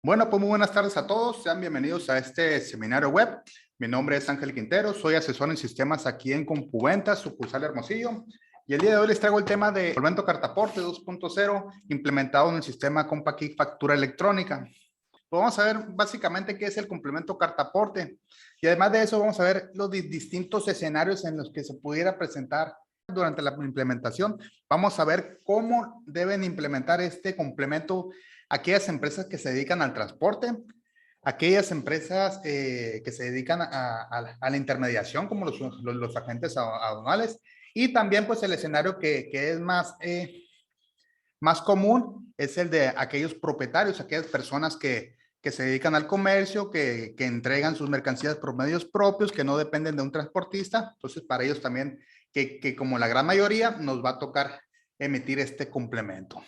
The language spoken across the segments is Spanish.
Bueno, pues muy buenas tardes a todos. Sean bienvenidos a este seminario web. Mi nombre es Ángel Quintero, soy asesor en sistemas aquí en Compuventas, sucursal Hermosillo. Y el día de hoy les traigo el tema de Solvento Cartaporte 2.0 implementado en el sistema CompaKey Factura Electrónica. Pues vamos a ver básicamente qué es el complemento Cartaporte. Y además de eso vamos a ver los distintos escenarios en los que se pudiera presentar durante la implementación. Vamos a ver cómo deben implementar este complemento aquellas empresas que se dedican al transporte, aquellas empresas que se dedican a la intermediación, como los agentes aduanales, y también pues el escenario que es más común es el de aquellos propietarios, aquellas personas que se dedican al comercio, que entregan sus mercancías por medios propios, que no dependen de un transportista. Entonces, para ellos también, que como la gran mayoría, nos va a tocar emitir este complemento.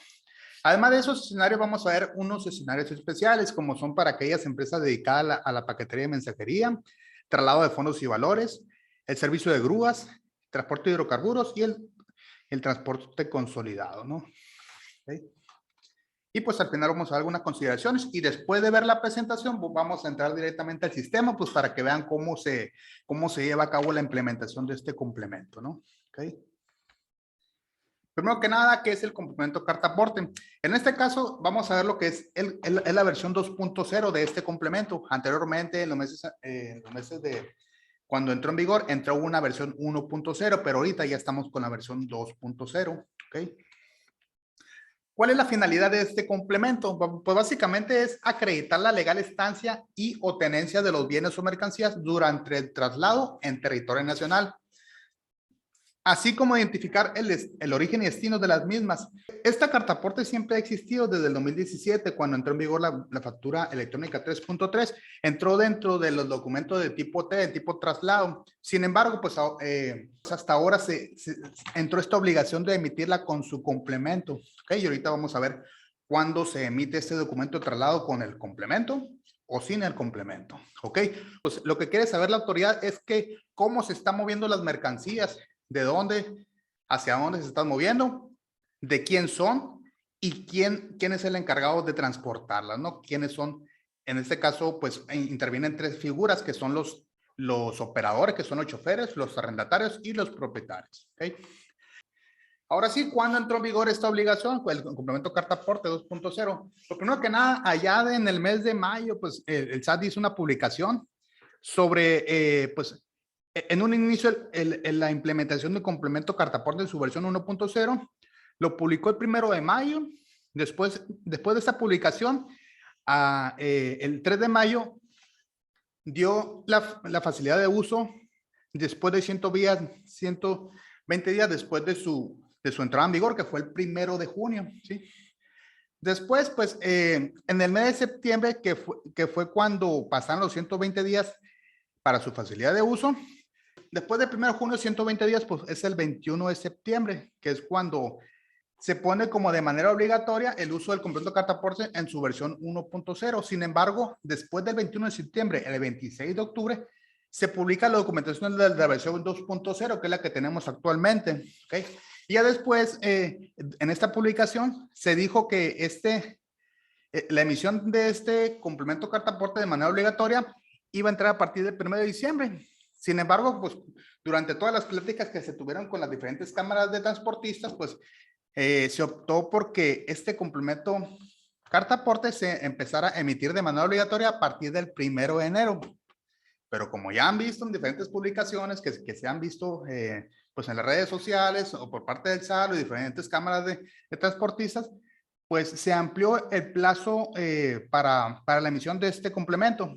Además de esos escenarios, vamos a ver unos escenarios especiales, como son para aquellas empresas dedicadas a la paquetería y mensajería, traslado de fondos y valores, el servicio de grúas, transporte de hidrocarburos y el transporte consolidado, ¿no? ¿Okay? Y pues al final vamos a dar algunas consideraciones y después de ver la presentación pues vamos a entrar directamente al sistema pues para que vean cómo se lleva a cabo la implementación de este complemento, ¿no? ¿Okay? Primero que nada, ¿qué es el complemento Cartaporte? En este caso, vamos a ver lo que es la versión 2.0 de este complemento. Anteriormente, en los meses de cuando entró en vigor, entró una versión 1.0, pero ahorita ya estamos con la versión 2.0. ¿Ok? ¿Cuál es la finalidad de este complemento? Pues básicamente es acreditar la legal estancia y o tenencia de los bienes o mercancías durante el traslado en territorio nacional, así como identificar el origen y destino de las mismas. Esta cartaporte siempre ha existido desde el 2017, cuando entró en vigor la factura electrónica 3.3, entró dentro de los documentos de tipo T, de tipo traslado. Sin embargo, pues hasta ahora se entró esta obligación de emitirla con su complemento. ¿Okay? Y ahorita vamos a ver cuándo se emite este documento de traslado con el complemento o sin el complemento. ¿Ok? Pues lo que quiere saber la autoridad es que cómo se están moviendo las mercancías, de dónde, hacia dónde se están moviendo, de quién son y quién es el encargado de transportarlas, ¿no? Quiénes son, en este caso, pues intervienen tres figuras que son los operadores, que son los choferes, los arrendatarios y los propietarios. ¿Okay? Ahora sí, ¿cuándo entró en vigor esta obligación? Pues el complemento Cartaporte 2.0. Lo primero que nada, allá en el mes de mayo, pues el SAT hizo una publicación sobre, pues, en un inicio, la implementación del complemento Cartaporte en su versión 1.0, lo publicó el 1 de mayo. Después de esta publicación, el 3 de mayo, dio la facilidad de uso después de 120 días después de su entrada en vigor, que fue el 1 de junio, ¿sí? Después, pues, en el mes de septiembre, que fue cuando pasaron los 120 días para su facilidad de uso, después del 1 de junio, 120 días, pues es el 21 de septiembre, que es cuando se pone como de manera obligatoria el uso del complemento Cartaporte en su versión 1.0. Sin embargo, después del 21 de septiembre, el 26 de octubre, se publica la documentación de la versión 2.0, que es la que tenemos actualmente. ¿Okay? Y ya después, en esta publicación, se dijo que la emisión de este complemento Cartaporte de manera obligatoria iba a entrar a partir del 1 de diciembre. Sin embargo, pues durante todas las pláticas que se tuvieron con las diferentes cámaras de transportistas, pues se optó porque este complemento Cartaporte se empezara a emitir de manera obligatoria a partir del 1 de enero. Pero como ya han visto en diferentes publicaciones que se han visto pues en las redes sociales o por parte del SAT y diferentes cámaras de transportistas, pues se amplió el plazo para la emisión de este complemento.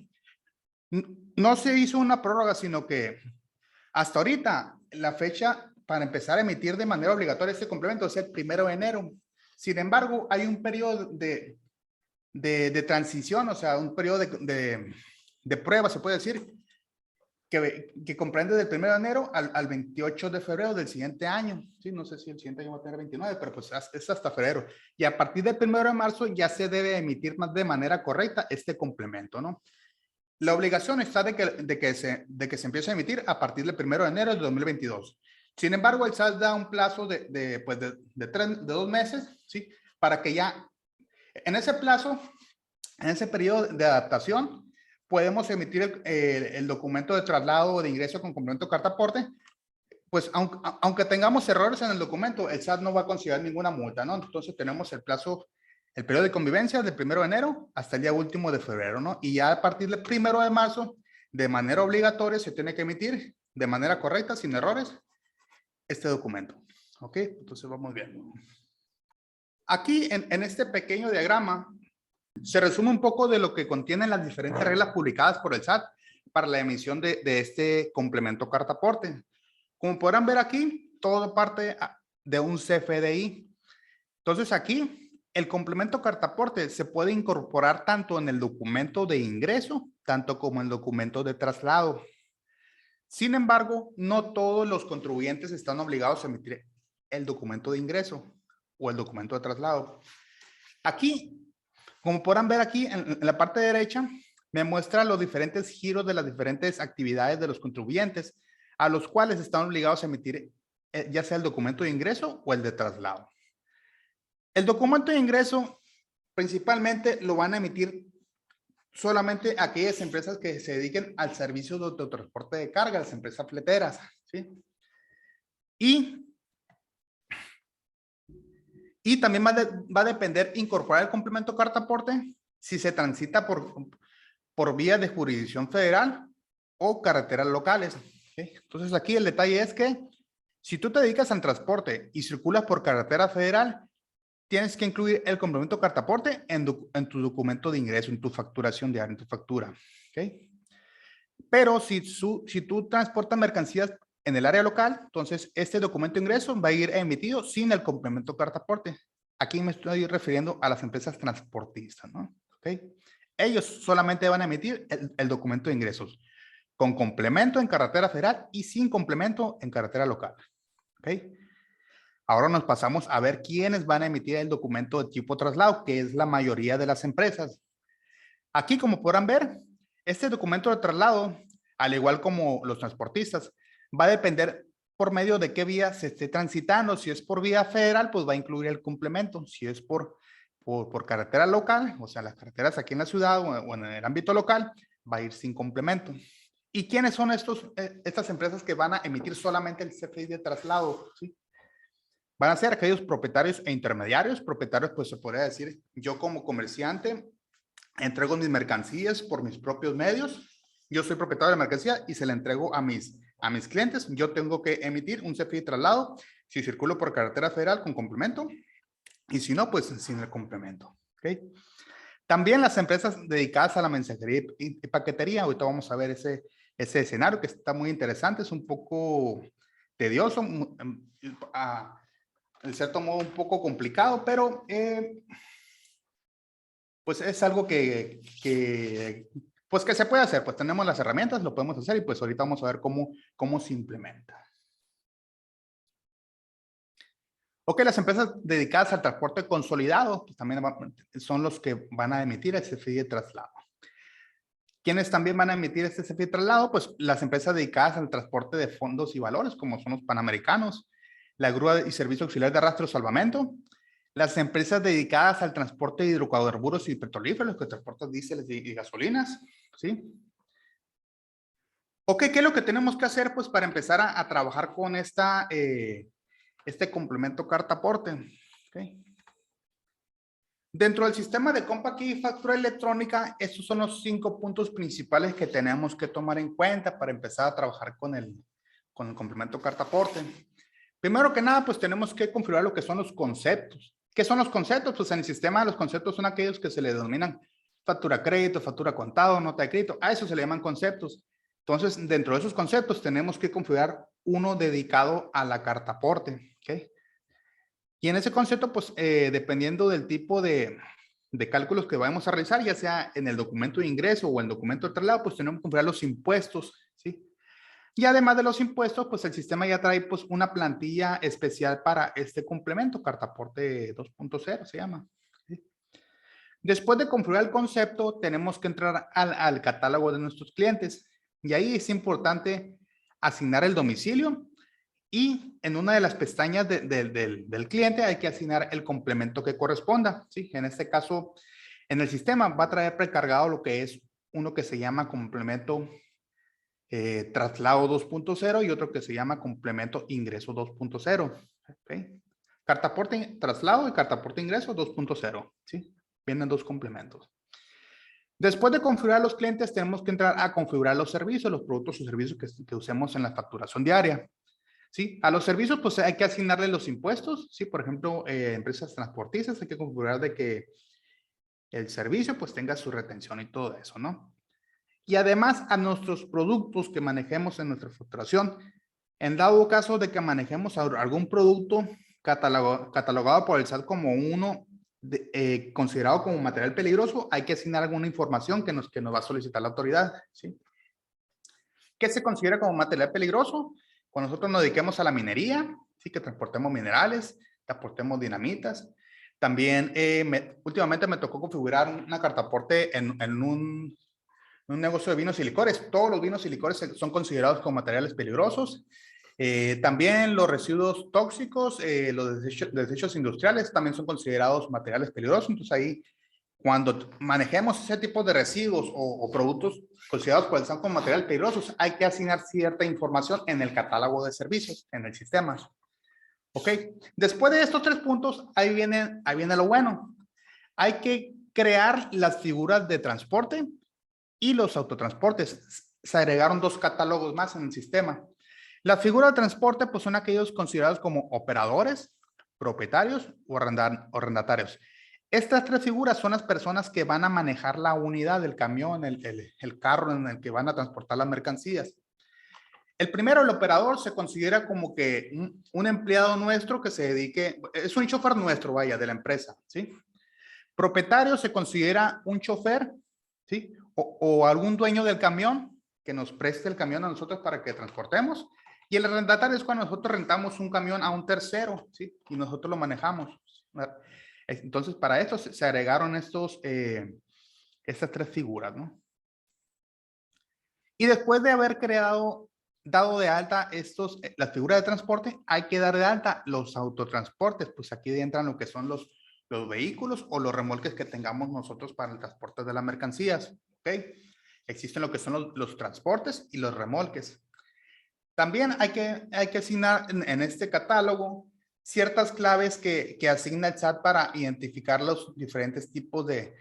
No se hizo una prórroga, sino que hasta ahorita la fecha para empezar a emitir de manera obligatoria este complemento es el 1 de enero. Sin embargo, hay un periodo de transición, o sea, un periodo de prueba, se puede decir, que comprende del 1 de enero al 28 de febrero del siguiente año. Sí, no sé si el siguiente año va a tener 29, pero pues es hasta febrero. Y a partir del 1 de marzo ya se debe emitir más de manera correcta este complemento, ¿no? La obligación está de que se empiece a emitir a partir del 1 de enero de 2022. Sin embargo, el SAT da un plazo de 2 meses, ¿sí? Para que ya, en ese plazo, En ese periodo de adaptación, podemos emitir el documento de traslado o de ingreso con complemento carta aporte. Pues aunque tengamos errores en el documento, el SAT no va a considerar ninguna multa, ¿no? Entonces tenemos el plazo, el periodo de convivencia del 1 de enero hasta el día último de febrero, ¿no? Y ya a partir del 1 de marzo, de manera obligatoria, se tiene que emitir de manera correcta, sin errores, este documento. ¿Ok? Entonces vamos viendo. Aquí en este pequeño diagrama se resume un poco de lo que contienen las diferentes reglas publicadas por el SAT para la emisión de este complemento carta aporte. Como podrán ver aquí, todo parte de un CFDI. Entonces aquí, el complemento carta aporte se puede incorporar tanto en el documento de ingreso, tanto como en el documento de traslado. Sin embargo, no todos los contribuyentes están obligados a emitir el documento de ingreso o el documento de traslado. Aquí, como podrán ver aquí en la parte derecha, me muestra los diferentes giros de las diferentes actividades de los contribuyentes a los cuales están obligados a emitir ya sea el documento de ingreso o el de traslado. El documento de ingreso principalmente lo van a emitir solamente aquellas empresas que se dediquen al servicio de autotransporte de carga, las empresas fleteras, ¿sí? Y también va a depender incorporar el complemento carta aporte si se transita por vía de jurisdicción federal o carreteras locales. ¿Sí? Entonces aquí el detalle es que si tú te dedicas al transporte y circulas por carretera federal, tienes que incluir el complemento carta aporte en tu documento de ingreso, en tu facturación diaria, en tu factura. ¿Okay? Pero si tú transportas mercancías en el área local, entonces este documento de ingreso va a ir emitido sin el complemento carta aporte. Aquí me estoy refiriendo a las empresas transportistas, ¿no? ¿Okay? Ellos solamente van a emitir el documento de ingresos con complemento en carretera federal y sin complemento en carretera local. ¿Okay? Ahora nos pasamos a ver quiénes van a emitir el documento de tipo traslado, que es la mayoría de las empresas. Aquí, como podrán ver, este documento de traslado, al igual como los transportistas, va a depender por medio de qué vía se esté transitando. Si es por vía federal, pues va a incluir el complemento. Si es por carretera local, o sea, las carreteras aquí en la ciudad o en el ámbito local, va a ir sin complemento. ¿Y quiénes son estas empresas que van a emitir solamente el CFDI de traslado? ¿Sí? Van a ser aquellos propietarios e intermediarios. Propietarios, pues se podría decir, yo como comerciante entrego mis mercancías por mis propios medios. Yo soy propietario de mercancía y se la entrego a mis clientes. Yo tengo que emitir un CFDI de traslado si circulo por carretera federal con complemento y si no, pues sin el complemento. ¿Okay? También las empresas dedicadas a la mensajería y paquetería. Ahorita vamos a ver ese escenario que está muy interesante. Es un poco tedioso, en cierto modo un poco complicado, pero pues es algo que se puede hacer. Pues tenemos las herramientas, lo podemos hacer y pues ahorita vamos a ver cómo se implementa. Ok, las empresas dedicadas al transporte consolidado, pues también son los que van a emitir el CFDI de traslado. ¿Quiénes también van a emitir este CFDI de traslado? Pues las empresas dedicadas al transporte de fondos y valores, como son los panamericanos, la grúa y servicio auxiliar de arrastre o salvamento, las empresas dedicadas al transporte de hidrocarburos y petrolíferos, que transportan diésel y gasolinas, ¿sí? Ok, ¿qué es lo que tenemos que hacer? Pues para empezar a trabajar con este complemento carta aporte. ¿Okay? Dentro del sistema de compra y factura electrónica, estos son los 5 puntos principales que tenemos que tomar en cuenta para empezar a trabajar con el complemento carta aporte. Primero que nada, pues tenemos que configurar lo que son los conceptos. ¿Qué son los conceptos? Pues en el sistema los conceptos son aquellos que se le denominan factura crédito, factura contado, nota de crédito. A eso se le llaman conceptos. Entonces, dentro de esos conceptos tenemos que configurar uno dedicado a la carta aporte. ¿Okay? Y en ese concepto, pues dependiendo del tipo de cálculos que vamos a realizar, ya sea en el documento de ingreso o en el documento de traslado, pues tenemos que configurar los impuestos, ¿sí? Y además de los impuestos, pues el sistema ya trae pues una plantilla especial para este complemento, carta aporte 2.0 se llama. ¿Sí? Después de configurar el concepto, tenemos que entrar al catálogo de nuestros clientes. Y ahí es importante asignar el domicilio y en una de las pestañas del cliente hay que asignar el complemento que corresponda. ¿Sí? En este caso, En el sistema va a traer precargado lo que es uno que se llama complemento traslado 2.0 y otro que se llama complemento ingreso 2.0. ¿Okay? Cartaporte traslado y cartaporte ingreso 2.0. ¿Sí? Vienen dos complementos. Después de configurar los clientes, tenemos que entrar a configurar los servicios, los productos o servicios que usemos en la facturación diaria. ¿Sí? A los servicios, pues hay que asignarle los impuestos. ¿Sí? Por ejemplo, empresas transportistas, hay que configurar de que el servicio pues tenga su retención y todo eso, ¿no? Y además a nuestros productos que manejemos en nuestra facturación. En dado caso de que manejemos algún producto catalogado por el SAT como uno considerado como material peligroso, hay que asignar alguna información que nos va a solicitar la autoridad. ¿Sí? ¿Qué se considera como material peligroso? Cuando nosotros nos dediquemos a la minería, ¿sí? Que transportemos minerales, transportemos dinamitas. También últimamente me tocó configurar una cartaporte en un negocio de vinos y licores. Todos los vinos y licores son considerados como materiales peligrosos. También los residuos tóxicos, los desechos industriales también son considerados materiales peligrosos. Entonces ahí, cuando manejemos ese tipo de residuos o productos considerados por el SAT como materiales peligrosos, hay que asignar cierta información en el catálogo de servicios, en el sistema. ¿Ok? Después de estos tres puntos, ahí viene lo bueno. Hay que crear las figuras de transporte y los autotransportes. Se agregaron dos catálogos más en el sistema. Las figuras de transporte pues, son aquellos considerados como operadores, propietarios o arrendatarios. Estas tres figuras son las personas que van a manejar la unidad del camión, el carro en el que van a transportar las mercancías. El primero, el operador, se considera como que un empleado nuestro que se dedique, es un chofer nuestro, vaya, de la empresa, ¿sí? Propietario se considera un chofer, ¿sí? O algún dueño del camión que nos preste el camión a nosotros para que transportemos. Y el arrendatario es cuando nosotros rentamos un camión a un tercero, ¿sí? Y nosotros lo manejamos. Entonces, para esto se agregaron estas tres figuras, ¿no? Y después de haber dado de alta las figuras de transporte, hay que dar de alta los autotransportes. Pues aquí entran lo que son los vehículos o los remolques que tengamos nosotros para el transporte de las mercancías. ¿Ok? Existen lo que son los transportes y los remolques. También hay que asignar en este catálogo ciertas claves que asigna el SAT para identificar los diferentes tipos de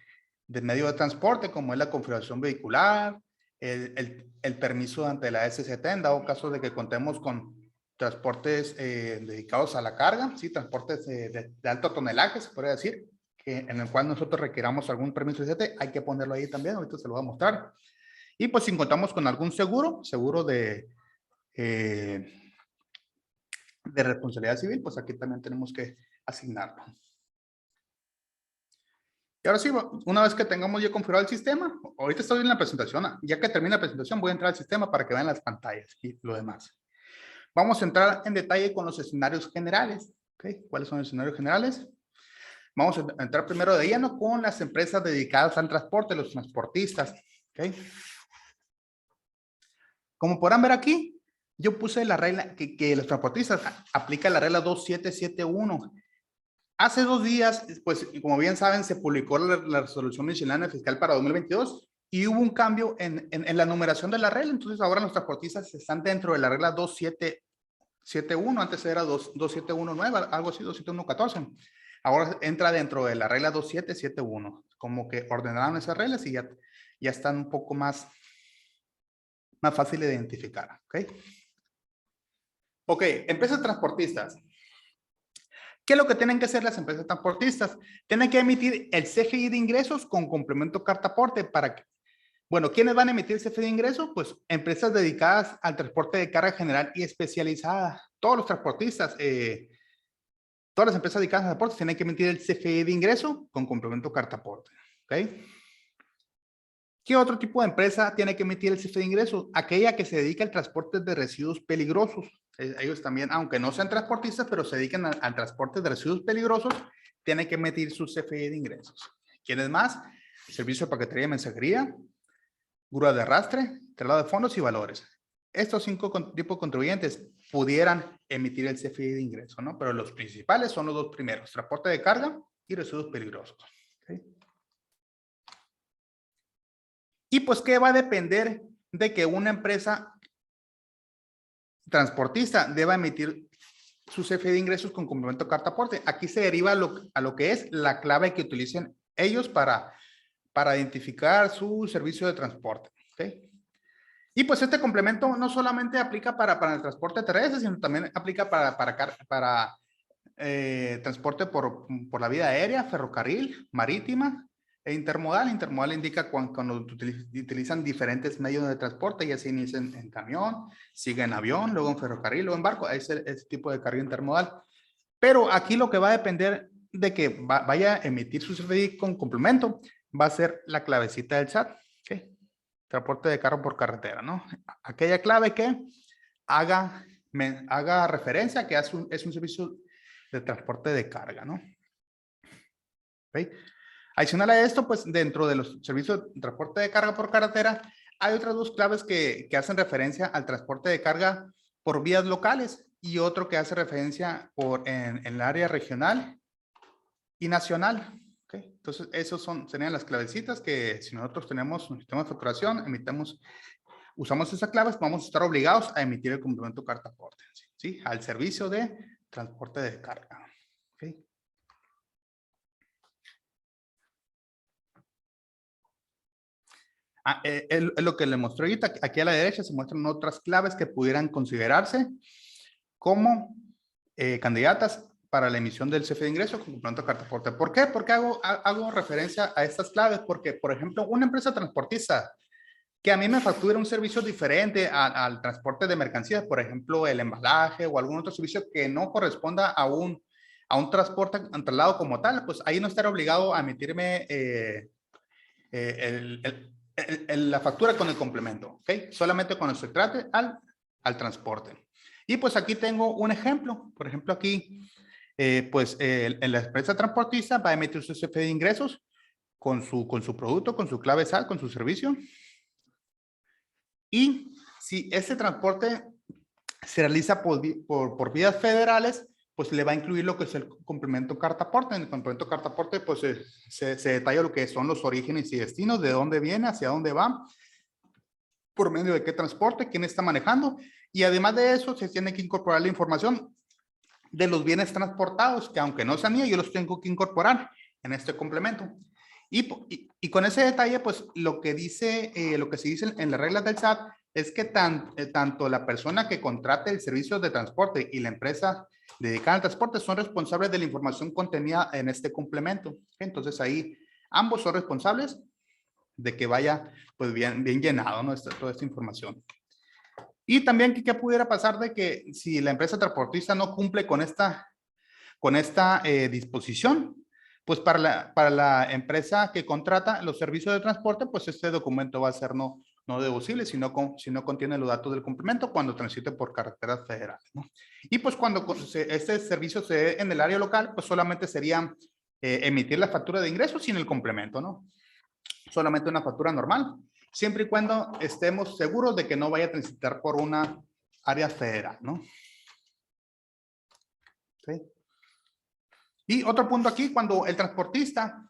medio de transporte, como es la configuración vehicular, el permiso ante la SCT, en dado caso de que contemos con transportes dedicados a la carga, ¿sí? Transportes de alto tonelaje, se puede decir, en el cual nosotros requiramos algún permiso de SCT, hay que ponerlo ahí también, ahorita se lo voy a mostrar. Y pues si contamos con algún seguro de responsabilidad civil, pues aquí también tenemos que asignarlo. Y ahora sí, una vez que tengamos ya configurado el sistema, ahorita estoy en la presentación, ya que termine la presentación voy a entrar al sistema para que vean las pantallas y lo demás. Vamos a entrar en detalle con los escenarios generales. ¿Okay? ¿Cuáles son los escenarios generales? Vamos a entrar primero de lleno con las empresas dedicadas al transporte, los transportistas. ¿Okay? Como podrán ver aquí, yo puse la regla que los transportistas aplican la regla 2771. Hace 2 días, pues como bien saben, se publicó la resolución miscelánea fiscal para 2022 y hubo un cambio en la numeración de la regla. Entonces ahora los transportistas están dentro de la regla 2771. Antes era 2719, algo así, 2714. Ahora entra dentro de la regla 2771. Como que ordenaron esas reglas y ya están un poco más fácil de identificar. Ok, empresas transportistas. ¿Qué es lo que tienen que hacer las empresas transportistas? Tienen que emitir el CFI de ingresos con complemento cartaporte para que, bueno, ¿quiénes van a emitir el CFI de ingresos? Pues empresas dedicadas al transporte de carga general y especializada. Todos los transportistas, todas las empresas dedicadas al transporte tienen que emitir el CFI de ingreso con complemento cartaporte. ¿Ok? ¿Qué otro tipo de empresa tiene que emitir el CFE de ingresos? Aquella que se dedica al transporte de residuos peligrosos. Ellos también, aunque no sean transportistas, pero se dedican al transporte de residuos peligrosos, tienen que emitir su CFE de ingresos. ¿Quiénes más? Servicio de paquetería y mensajería, grúa de arrastre, traslado de fondos y valores. Estos 5 tipos de contribuyentes pudieran emitir el CFE de ingreso, ¿no? Pero los principales son los dos primeros, transporte de carga y residuos peligrosos. ¿Okay? Y pues que va a depender de que una empresa transportista deba emitir su CFDI de ingresos con complemento de carta aporte. Aquí se deriva a lo que es la clave que utilicen ellos para identificar su servicio de transporte. ¿Okay? Y pues este complemento no solamente aplica para el transporte terrestre, sino también aplica para transporte por la vía aérea, ferrocarril, marítima e intermodal. Intermodal indica cuando utilizan diferentes medios de transporte, ya se inicia en camión, sigue en avión, luego en ferrocarril, luego en barco. Ese tipo de carga intermodal. Pero aquí lo que va a depender de que vaya a emitir su CFDI con complemento va a ser la clavecita del SAT. ¿Okay? Transporte de carro por carretera, ¿no? Aquella clave que haga referencia que es un servicio de transporte de carga, ¿no? ¿Okay? Adicional a esto, pues dentro de los servicios de transporte de carga por carretera, hay otras dos claves que hacen referencia al transporte de carga por vías locales y otro que hace referencia en el área regional y nacional. ¿Okay? Entonces, esos serían las clavecitas que si nosotros tenemos un sistema de facturación, usamos esas claves, vamos a estar obligados a emitir el complemento carta aporte, ¿sí? Al servicio de transporte de carga. ¿Okay? Es lo que le mostré ahorita. Aquí a la derecha se muestran otras claves que pudieran considerarse como candidatas para la emisión del CFDI de ingreso con complemento de carta aporte. ¿Por qué? Porque hago referencia a estas claves, porque, por ejemplo, una empresa transportista que a mí me factura un servicio diferente al transporte de mercancías, por ejemplo, el embalaje o algún otro servicio que no corresponda a un transporte, un traslado como tal, pues ahí no estará obligado a emitirme la factura con el complemento, ¿ok? Solamente cuando se trate al transporte. Y pues aquí tengo un ejemplo. Por ejemplo, aquí, en la empresa transportista va a emitir su CFDI de ingresos con su producto, con su clave SAT, con su servicio. Y si ese transporte se realiza por vías federales, pues le va a incluir lo que es el complemento carta aporte. En el complemento carta aporte, pues se detalla lo que son los orígenes y destinos, de dónde viene, hacia dónde va, por medio de qué transporte, quién está manejando. Y además de eso, se tiene que incorporar la información de los bienes transportados, que aunque no sean míos, yo los tengo que incorporar en este complemento. Y con ese detalle, pues lo que se dice en las reglas del SAT es que tanto la persona que contrate el servicio de transporte y la empresa dedicada al transporte son responsables de la información contenida en este complemento. Entonces ahí ambos son responsables de que vaya pues bien llenado, ¿no? Toda esta información. Y también, ¿qué pudiera pasar de que si la empresa transportista no cumple con esta disposición? Pues para la empresa que contrata los servicios de transporte, pues este documento va a ser no deducible si no contiene los datos del complemento cuando transite por carreteras federales, ¿no? Y pues cuando este servicio se dé en el área local, pues solamente sería emitir la factura de ingresos sin el complemento, ¿no? Solamente una factura normal, siempre y cuando estemos seguros de que no vaya a transitar por una área federal, ¿no? ¿Sí? Y otro punto aquí, cuando el transportista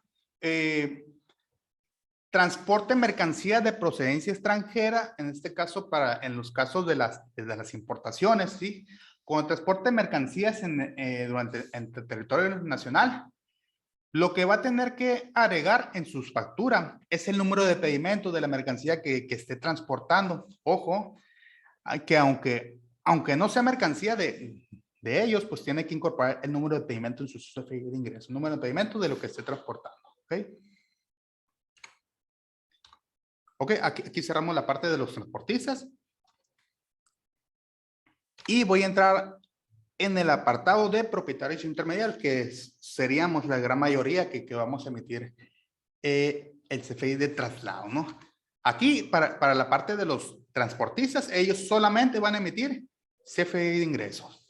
transporte mercancías de procedencia extranjera, en este caso en los casos de las importaciones, ¿sí? Cuando transporte mercancías en territorio nacional, lo que va a tener que agregar en sus facturas es el número de pedimento de la mercancía que esté transportando. Ojo, que aunque no sea mercancía de ellos, pues tiene que incorporar el número de pedimento en su CFDI de ingreso, el número de pedimento de lo que esté transportando. ¿Ok? Ok, aquí cerramos la parte de los transportistas. Y voy a entrar en el apartado de propietarios intermediarios, que seríamos la gran mayoría que vamos a emitir el CFDI de traslado, ¿no? Aquí, para la parte de los transportistas, ellos solamente van a emitir CFDI de ingresos.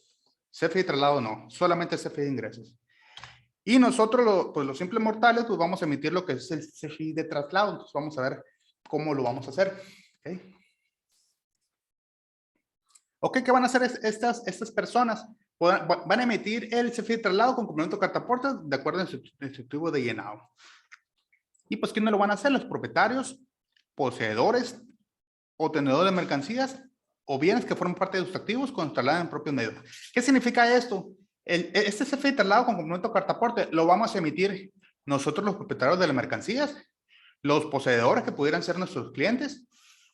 CFDI de traslado no, solamente CFDI de ingresos. Y nosotros, pues los simples mortales, pues vamos a emitir lo que es el CFDI de traslado. Entonces vamos a ver cómo lo vamos a hacer. ¿Okay? Ok, ¿qué van a hacer estas personas? Van a emitir el CFDI de traslado con complemento carta aporte de acuerdo a su instructivo de llenado. Y pues, ¿quiénes lo van a hacer? Los propietarios poseedores o tenedores de mercancías o bienes que forman parte de sus activos cuando trasladan en propios medios. ¿Qué significa esto? Este CFDI de traslado con complemento cartaporte lo vamos a emitir nosotros los propietarios de las mercancías, los poseedores que pudieran ser nuestros clientes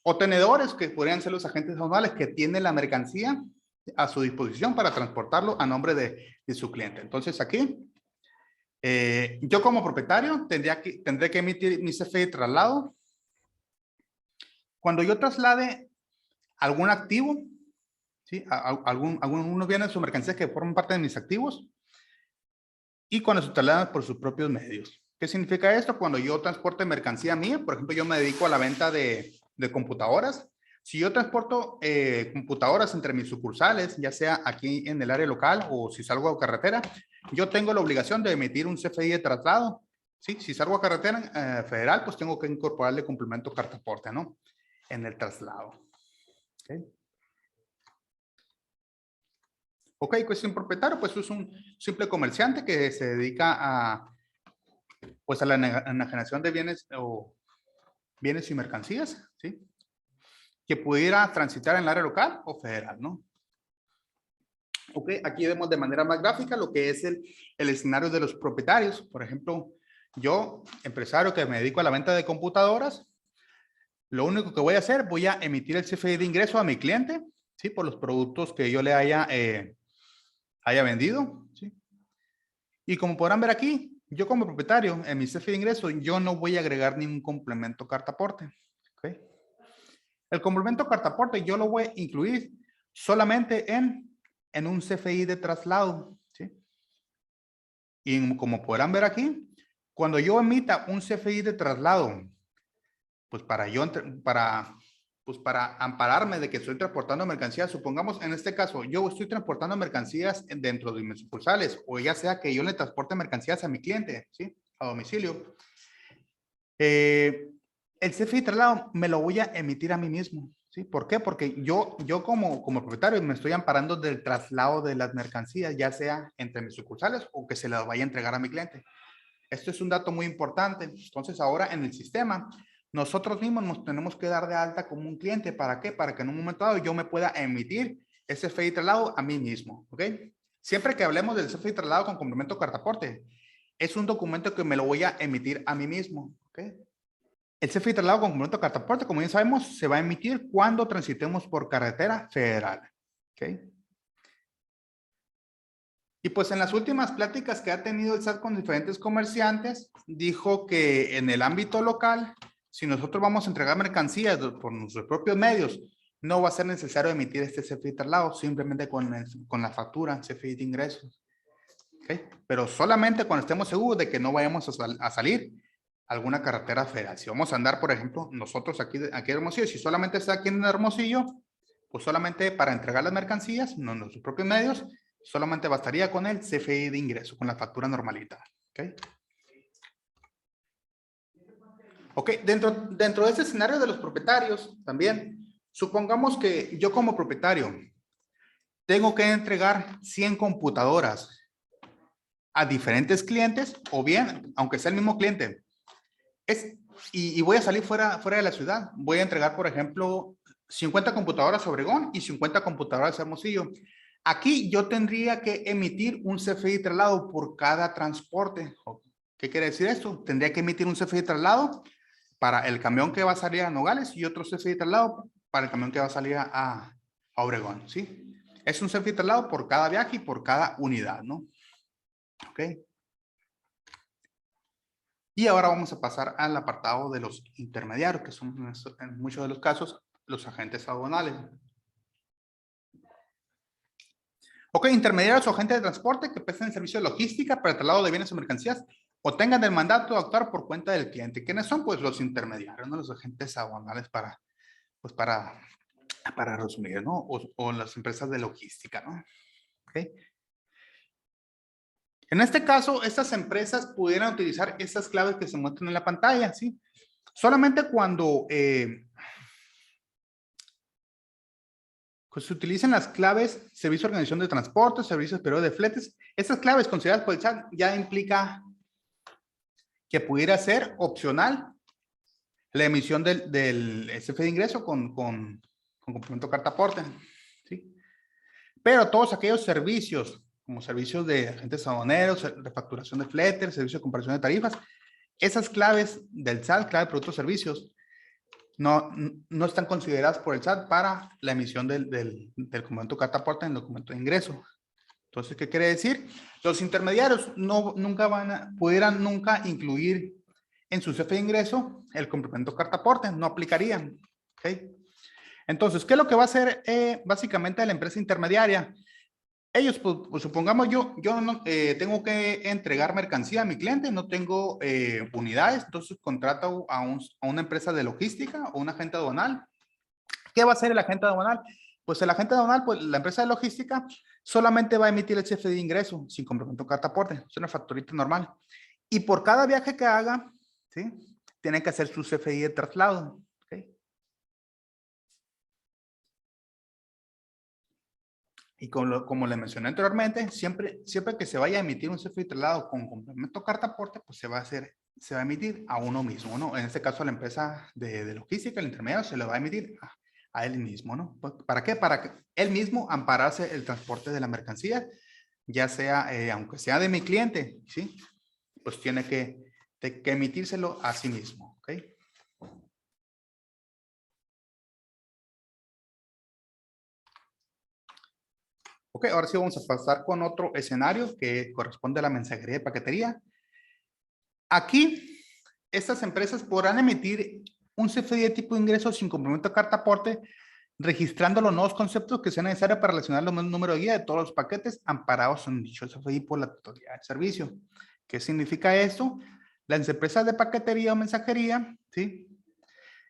o tenedores que podrían ser los agentes aduanales que tienen la mercancía a su disposición para transportarlo a nombre de su cliente. Entonces aquí, yo como propietario tendré que emitir mi CFDI de traslado. Cuando yo traslade algún activo, ¿sí? Algunos bienes o mercancías que forman parte de mis activos y cuando se trasladan por sus propios medios. ¿Qué significa esto? Cuando yo transporte mercancía mía, por ejemplo, yo me dedico a la venta de computadoras. Si yo transporto computadoras entre mis sucursales, ya sea aquí en el área local o si salgo a carretera, yo tengo la obligación de emitir un CFDI de traslado. ¿Sí? Si salgo a carretera federal, pues tengo que incorporarle complemento cartaporte, ¿no? En el traslado. ¿Okay? Ok, cuestión propietario, pues es un simple comerciante que se dedica a, pues a la enajenación de bienes o bienes y mercancías, ¿sí? Que pudiera transitar en el área local o federal, ¿no? Ok, aquí vemos de manera más gráfica lo que es el escenario de los propietarios. Por ejemplo, yo, empresario que me dedico a la venta de computadoras, lo único que voy a hacer, voy a emitir el CFDI de ingreso a mi cliente, ¿sí? Por los productos que yo le haya vendido, ¿sí? Y como podrán ver aquí, yo como propietario, en mi CFDI de ingreso, yo no voy a agregar ningún complemento cartaporte, ¿ok? El complemento cartaporte yo lo voy a incluir solamente en un CFDI de traslado, ¿sí? Y como podrán ver aquí, cuando yo emita un CFDI de traslado, pues para ampararme de que estoy transportando mercancías, supongamos en este caso, yo estoy transportando mercancías dentro de mis sucursales, o ya sea que yo le transporte mercancías a mi cliente, ¿sí? A domicilio. El CFDI de traslado me lo voy a emitir a mí mismo, ¿sí? ¿Por qué? Porque yo como propietario me estoy amparando del traslado de las mercancías, ya sea entre mis sucursales o que se las vaya a entregar a mi cliente. Esto es un dato muy importante. Entonces ahora en el sistema, nosotros mismos nos tenemos que dar de alta como un cliente. ¿Para qué? Para que en un momento dado yo me pueda emitir ese CFDI de traslado a mí mismo, ¿ok? Siempre que hablemos del CFDI de traslado con complemento cartaporte, es un documento que me lo voy a emitir a mí mismo, ¿ok? El CFDI de traslado con complemento cartaporte, como bien sabemos, se va a emitir cuando transitemos por carretera federal, ¿ok? Y pues en las últimas pláticas que ha tenido el SAT con diferentes comerciantes, dijo que en el ámbito local, si nosotros vamos a entregar mercancías por nuestros propios medios, no va a ser necesario emitir este CFDI de traslado, simplemente con la factura CFDI de ingresos. ¿Okay? Pero solamente cuando estemos seguros de que no vayamos a salir a alguna carretera federal. Si vamos a andar, por ejemplo, nosotros aquí en Hermosillo, si solamente está aquí en Hermosillo, pues solamente para entregar las mercancías, no nuestros propios medios, solamente bastaría con el CFDI de ingreso, con la factura normalita. ¿Ok? Ok, dentro de ese escenario de los propietarios, también, supongamos que yo como propietario tengo que entregar 100 computadoras a diferentes clientes, o bien, aunque sea el mismo cliente, y voy a salir fuera de la ciudad. Voy a entregar, por ejemplo, 50 computadoras a Obregón y 50 computadoras a Hermosillo. Aquí yo tendría que emitir un CFDI de traslado por cada transporte. ¿Qué quiere decir esto? Tendría que emitir un CFDI de traslado para el camión que va a salir a Nogales y otro CFDI de traslado para el camión que va a salir a Obregón, ¿sí? Es un CFDI de traslado por cada viaje y por cada unidad, ¿no? ¿Ok? Y ahora vamos a pasar al apartado de los intermediarios, que son en muchos de los casos los agentes aduanales. Ok, intermediarios o agentes de transporte que presten servicio de logística para el traslado de bienes o mercancías o tengan el mandato de actuar por cuenta del cliente. ¿Quiénes son? Pues los intermediarios, ¿no? Los agentes aduanales para resumir, ¿no? O las empresas de logística, ¿no? Ok. En este caso, estas empresas pudieran utilizar estas claves que se muestran en la pantalla, ¿sí? Solamente cuando se utilizan las claves servicio de organización de transporte, servicios periodo de fletes. Estas claves consideradas por el SAT ya implica que pudiera ser opcional la emisión del CFE de ingreso con complemento carta aporte, ¿sí? Pero todos aquellos servicios, como servicios de agentes aduaneros, de facturación de flete, servicio de comparación de tarifas, esas claves del SAT, clave de productos y servicios, no están consideradas por el SAT para la emisión del documento carta aporte en el documento de ingreso. Entonces, ¿qué quiere decir? Los intermediarios pudieran nunca incluir en su CFE de ingreso el complemento carta aporte, no aplicarían. ¿Okay? Entonces, ¿qué es lo que va a hacer básicamente la empresa intermediaria? Ellos, pues supongamos yo no, tengo que entregar mercancía a mi cliente, no tengo unidades, entonces contrato a una empresa de logística o un agente aduanal. ¿Qué va a hacer el agente aduanal? Pues el agente aduanal, pues la empresa de logística solamente va a emitir el CFE de ingreso sin complemento carta aporte, es una facturita normal. Y por cada viaje que haga, ¿sí? Tiene que hacer su CFI de traslado. ¿Okay? Y como le mencioné anteriormente, siempre que se vaya a emitir un CFI de traslado con complemento carta aporte, pues se va a emitir a uno mismo, ¿no? En este caso a la empresa de logística, el intermediario, se le va a emitir a él mismo, ¿no? ¿Para qué? Para que él mismo amparase el transporte de la mercancía, ya sea, aunque sea de mi cliente, ¿sí? Pues tiene que emitírselo a sí mismo, ¿ok? Ok, ahora sí vamos a pasar con otro escenario que corresponde a la mensajería de paquetería. Aquí, estas empresas podrán emitir un CFDI de tipo de ingreso sin complemento de carta aporte, registrando los nuevos conceptos que sean necesarios para relacionar los números de guía de todos los paquetes amparados en dicho CFDI por la totalidad del servicio. ¿Qué significa esto? Las empresas de paquetería o mensajería, ¿sí?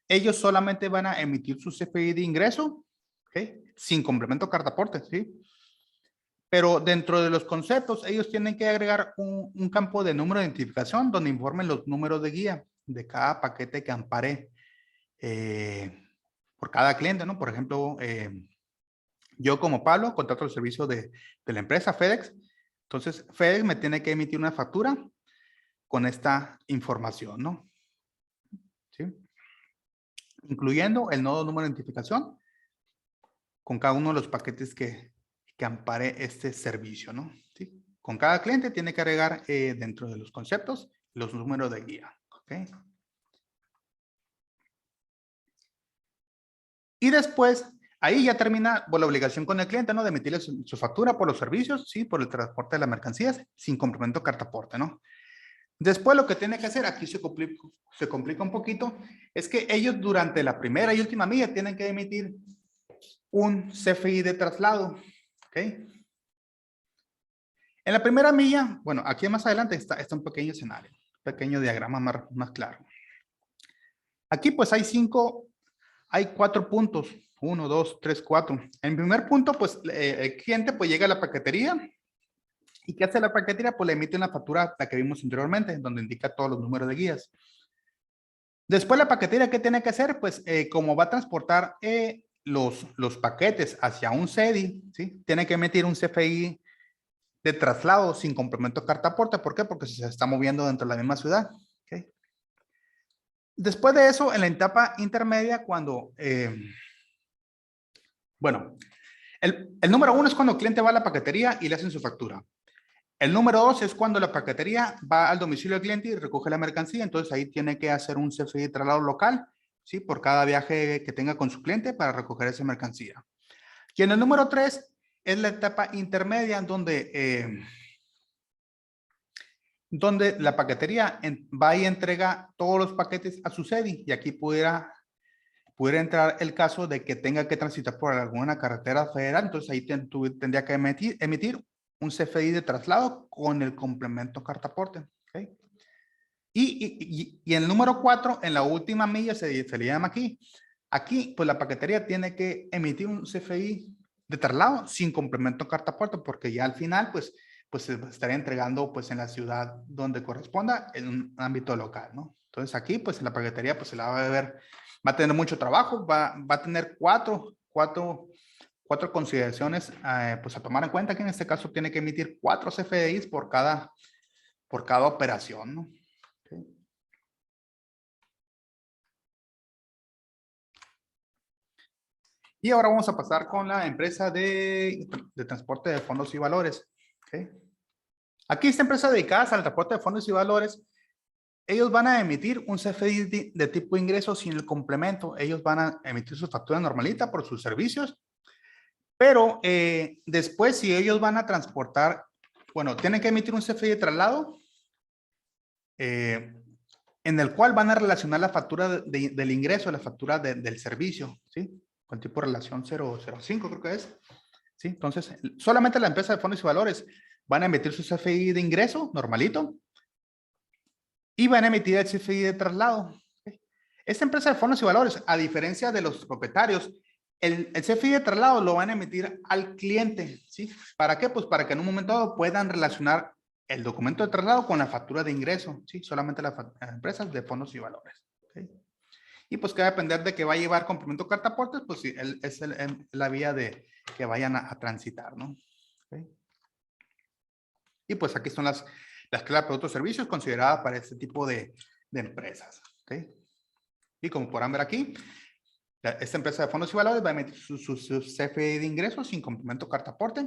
Ellos solamente van a emitir su CFDI de ingreso, ¿ok? Sin complemento de carta aporte, ¿sí? Pero dentro de los conceptos, ellos tienen que agregar un campo de número de identificación donde informen los números de guía de cada paquete que ampare por cada cliente, ¿no? Por ejemplo, yo como Pablo contrato el servicio de la empresa FedEx. Entonces, FedEx me tiene que emitir una factura con esta información, ¿no? ¿Sí? Incluyendo el nodo número de identificación con cada uno de los paquetes que ampare este servicio, ¿no? ¿Sí? Con cada cliente tiene que agregar dentro de los conceptos los números de guía, ¿ok? Y después, ahí ya termina la obligación con el cliente, ¿no? De emitirle su factura por los servicios, ¿sí? Por el transporte de las mercancías, sin complemento cartaporte, ¿no? Después lo que tiene que hacer, aquí se complica un poquito, es que ellos durante la primera y última milla tienen que emitir un CFI de traslado, ¿ok? En la primera milla, bueno, aquí más adelante está un pequeño escenario, un pequeño diagrama más claro. Aquí pues hay 4 puntos, 1, 2, 3, 4. En el primer punto, pues el cliente pues llega a la paquetería y ¿qué hace la paquetería? Pues le emite una factura, la que vimos anteriormente, donde indica todos los números de guías. Después la paquetería, ¿qué tiene que hacer? Pues como va a transportar los paquetes hacia un CEDI, ¿sí? Tiene que emitir un CFI de traslado sin complemento de carta aporte. ¿Por qué? Porque se está moviendo dentro de la misma ciudad. ¿Okay? Después de eso, en la etapa intermedia, cuando, bueno, el número 1 es cuando el cliente va a la paquetería y le hacen su factura. El número 2 es cuando la paquetería va al domicilio del cliente y recoge la mercancía. Entonces ahí tiene que hacer un CFI de traslado local, ¿sí? Por cada viaje que tenga con su cliente para recoger esa mercancía. Y en el número 3 es la etapa intermedia donde la paquetería va y entrega todos los paquetes a su CEDI. Y aquí pudiera entrar el caso de que tenga que transitar por alguna carretera federal. Entonces ahí tendría que emitir un CFDI de traslado con el complemento cartaporte. ¿Okay? Y en el número 4, en la última milla, se le llama aquí. Aquí, pues la paquetería tiene que emitir un CFI de traslado sin complemento cartaporte, porque ya al final, pues se estaría entregando pues en la ciudad donde corresponda, en un ámbito local, ¿no? Entonces aquí, pues la paquetería, pues se la va a ver, va a tener mucho trabajo, va a tener cuatro consideraciones pues a tomar en cuenta, que en este caso tiene que emitir 4 CFDIs por cada operación, ¿no? Okay. Y ahora vamos a pasar con la empresa de transporte de fondos y valores. ¿Okay? Aquí esta empresa dedicada al transporte de fondos y valores, ellos van a emitir un CFDI de tipo ingreso sin el complemento. Ellos van a emitir su factura normalita por sus servicios, pero después si ellos van a transportar, bueno, tienen que emitir un CFDI de traslado en el cual van a relacionar la factura del ingreso, la factura del servicio, ¿sí? Con tipo de relación 005 creo que es. ¿Sí? Entonces, solamente la empresa de fondos y valores van a emitir su CFDI de ingreso normalito y van a emitir el CFDI de traslado. Esta empresa de fondos y valores, a diferencia de los propietarios, el CFDI de traslado lo van a emitir al cliente. ¿Sí? ¿Para qué? Pues para que en un momento dado puedan relacionar el documento de traslado con la factura de ingreso. ¿Sí? Solamente las empresas de fondos y valores. ¿Sí? Y pues que va a depender de que va a llevar complemento carta aportes, pues sí, es la vía de que vayan a transitar, ¿no? ¿Okay? Y pues aquí son las clases de productos y servicios consideradas para este tipo de empresas. ¿Okay? Y como podrán ver aquí, esta empresa de fondos y valores va a emitir su CFDI de ingresos sin complemento carta aporte.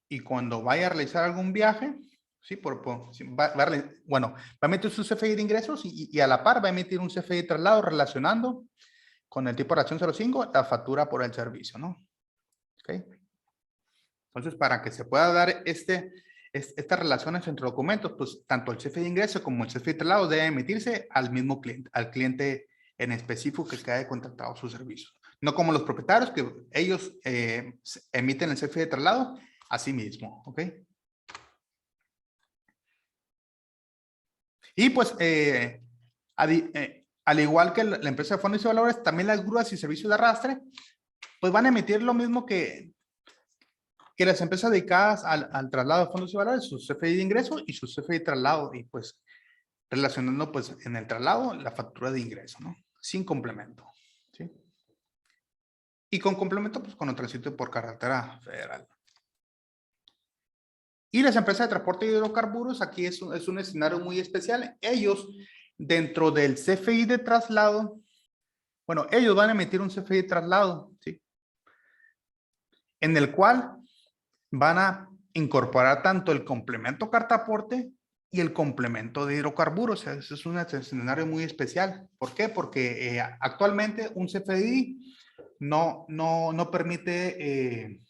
Y cuando vaya a realizar algún viaje, sí, va a emitir su CFDI de ingresos y a la par va a emitir un CFDI de traslado relacionando con el tipo de relación 05 la factura por el servicio, ¿no? ¿Okay? Entonces, para que se pueda dar estas relaciones entre documentos, pues tanto el CFDI de ingreso como el CFDI de traslado deben emitirse al mismo cliente, al cliente en específico que haya contratado sus servicios. No como los propietarios que ellos emiten el CFDI de traslado a sí mismo, ¿ok? Y pues, al igual que la empresa de fondos y valores, también las grúas y servicios de arrastre, pues van a emitir lo mismo que las empresas dedicadas al traslado de fondos y valores, su CFDI de ingreso y su CFDI de traslado, y pues relacionando pues en el traslado la factura de ingreso, ¿no? Sin complemento, ¿sí? Y con complemento pues con el tránsito por carretera federal. Y las empresas de transporte de hidrocarburos, aquí es un escenario muy especial. Ellos, dentro del CFDI de traslado, bueno, ellos van a emitir un CFDI de traslado, ¿sí? En el cual van a incorporar tanto el complemento carta aporte y el complemento de hidrocarburos. Ese es un escenario muy especial. ¿Por qué? Porque actualmente un CFDI no permite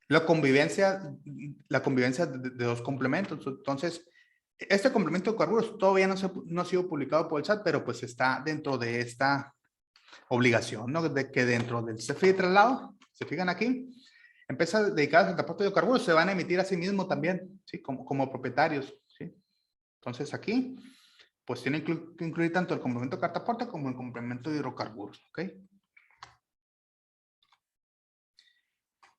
la convivencia de dos complementos. Entonces, este complemento de hidrocarburos todavía no ha sido publicado por el SAT, pero pues está dentro de esta obligación, ¿no? De que dentro del CFDI de traslado, se fijan aquí, empresas dedicadas al transporte de hidrocarburos se van a emitir a sí mismos también, ¿sí? Como propietarios, ¿sí? Entonces aquí, pues tienen que incluir tanto el complemento de carta aporte como el complemento de hidrocarburos, ¿ok?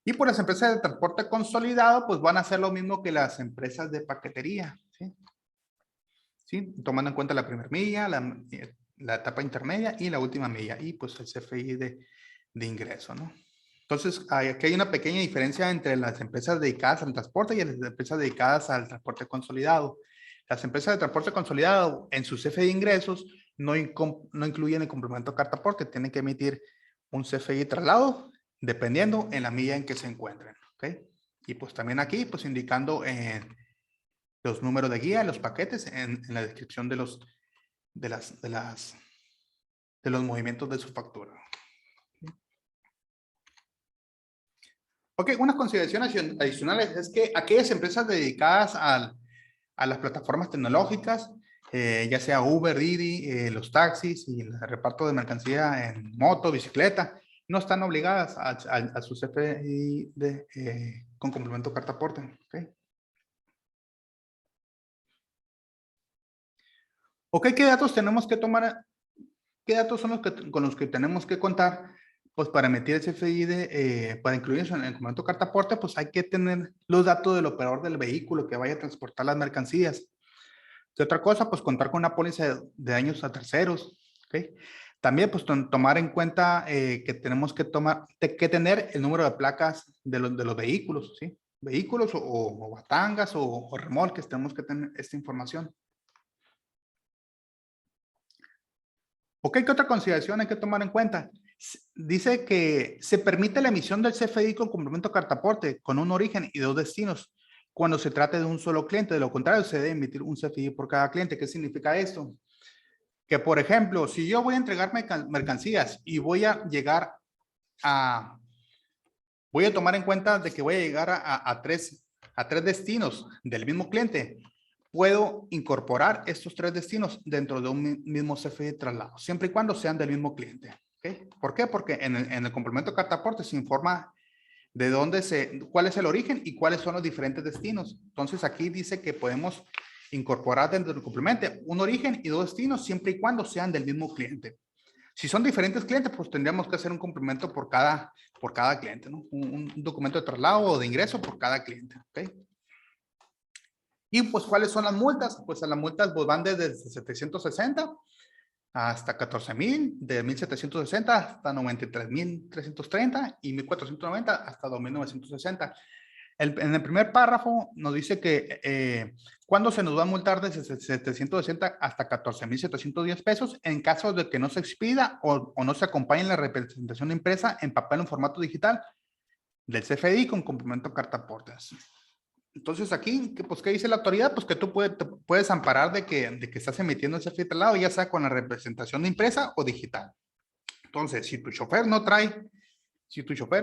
Y por las empresas de transporte consolidado, pues van a hacer lo mismo que las empresas de paquetería, ¿sí? ¿Sí? Tomando en cuenta la primera milla, la etapa intermedia y la última milla, y pues el CFDI de ingreso, ¿no? Entonces, aquí hay una pequeña diferencia entre las empresas dedicadas al transporte y las empresas dedicadas al transporte consolidado. Las empresas de transporte consolidado en su CFDI de ingresos no incluyen el complemento carta aporte, tienen que emitir un CFDI de traslado dependiendo en la milla en que se encuentren. ¿Okay? Y pues también aquí, pues indicando los números de guía, los paquetes en la descripción de los movimientos de su factura. Ok, unas consideraciones adicionales es que aquellas empresas dedicadas a las plataformas tecnológicas, ya sea Uber, Didi, los taxis y el reparto de mercancía en moto, bicicleta, no están obligadas a su CFDI con complemento carta aporte. ¿Okay? Ok, ¿qué datos tenemos que tomar? ¿Qué datos son con los que tenemos que contar? Pues para emitir el CFDI, para incluir eso en el complemento carta aporte, pues hay que tener los datos del operador del vehículo que vaya a transportar las mercancías. De otra cosa, pues contar con una póliza de daños a terceros. ¿Okay? También, pues tomar en cuenta que tenemos que tener el número de placas de los vehículos, ¿sí? Vehículos o batangas o remolques, tenemos que tener esta información. Ok, ¿qué otra consideración hay que tomar en cuenta? Dice que se permite la emisión del CFDI con complemento cartaporte con un origen y dos destinos cuando se trate de un solo cliente. De lo contrario, se debe emitir un CFDI por cada cliente. ¿Qué significa esto? Que, por ejemplo, si yo voy a entregar mercancías y voy a llegar a... Voy a tomar en cuenta de que voy a llegar a tres destinos del mismo cliente. Puedo incorporar estos tres destinos dentro de un mismo CFDI de traslado, siempre y cuando sean del mismo cliente. ¿Okay? ¿Por qué? Porque en el complemento de cartaporte se informa de cuál es el origen y cuáles son los diferentes destinos. Entonces aquí dice que podemos incorporar dentro del complemento un origen y dos destinos siempre y cuando sean del mismo cliente. Si son diferentes clientes, pues tendríamos que hacer un complemento por cada cliente, ¿no? Un documento de traslado o de ingreso por cada cliente. ¿Okay? Y pues, ¿cuáles son las multas? Pues las multas pues, van desde 760 hasta 14,000, de 1,760 hasta 93,330 y 1,490 hasta 2,960. En el primer párrafo nos dice que cuando se nos va a multar desde 760 hasta 14,710 pesos en caso de que no se expida o no se acompañe la representación impresa en papel o en formato digital del CFDI con complemento cartaportes. Entonces aquí, ¿qué dice la autoridad? Pues que tú puedes amparar de que estás emitiendo el CFDI traslado, ya sea con la representación impresa o digital. Entonces, si tu chofer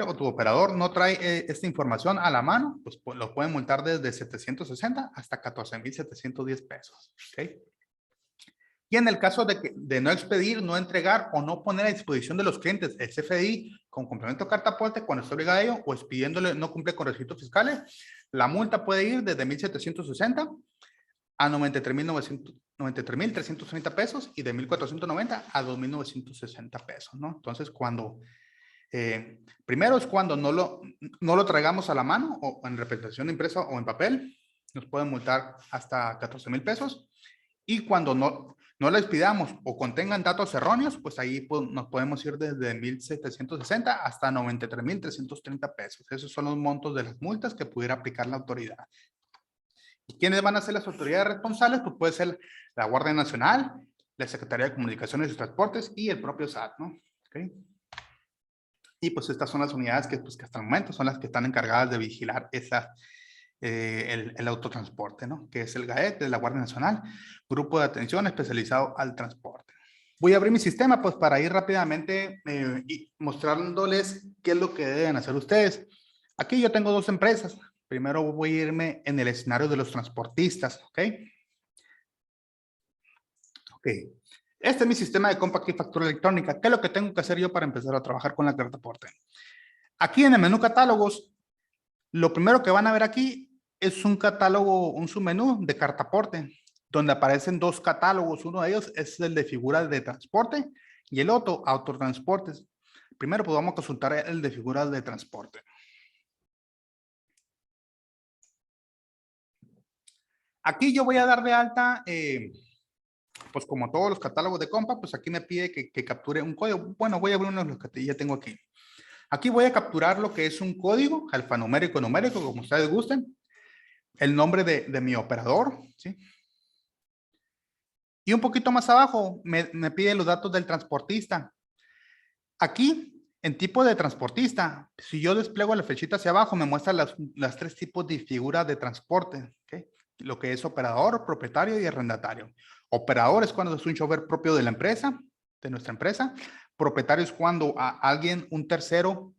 o tu operador no trae esta información a la mano, pues lo pueden multar desde 760 hasta 14,710 pesos. ¿Okay? Y en el caso de no expedir, no entregar o no poner a disposición de los clientes el CFDI con complemento cartaporte cuando está obligado a ello o expidiéndole no cumple con requisitos fiscales, la multa puede ir desde 1,760 a 93,330 pesos y de 1,490 a 2,960 pesos, ¿no? Entonces, primero es cuando no lo traigamos a la mano o en representación impresa o en papel, nos pueden multar hasta 14,000 pesos. Y cuando no les pidamos o contengan datos erróneos, pues ahí nos podemos ir desde 1,760 hasta 93,330 pesos. Esos son los montos de las multas que pudiera aplicar la autoridad. ¿Y quiénes van a ser las autoridades responsables? Pues puede ser la Guardia Nacional, la Secretaría de Comunicaciones y Transportes y el propio SAT, ¿no? ¿Okay? Y pues estas son las unidades que hasta el momento son las que están encargadas de vigilar el autotransporte, ¿no? Que es el GAET de la Guardia Nacional, Grupo de Atención Especializado al Transporte. Voy a abrir mi sistema pues para ir rápidamente y mostrándoles qué es lo que deben hacer ustedes. Aquí yo tengo dos empresas. Primero voy a irme en el escenario de los transportistas, ¿ok? Ok. Este es mi sistema de compact y factura electrónica. ¿Qué es lo que tengo que hacer yo para empezar a trabajar con la cartaporte? Aquí en el menú catálogos, lo primero que van a ver aquí es un catálogo, un submenú de cartaporte, donde aparecen dos catálogos. Uno de ellos es el de figuras de transporte y el otro, autotransportes. Primero, pues vamos a consultar el de figuras de transporte. Aquí yo voy a dar de alta, pues como todos los catálogos de compa, pues aquí me pide que capture un código. Bueno, voy a abrir uno de los que ya tengo aquí. Aquí voy a capturar lo que es un código alfanumérico, numérico, como ustedes gusten. El nombre de mi operador, ¿sí? Y un poquito más abajo me pide los datos del transportista. Aquí, en tipo de transportista, si yo despliego la flechita hacia abajo, me muestra las tres tipos de figuras de transporte, ¿okay? Lo que es operador, propietario y arrendatario. Operador es cuando es un chofer propio de la empresa, de nuestra empresa. Propietario es cuando un tercero,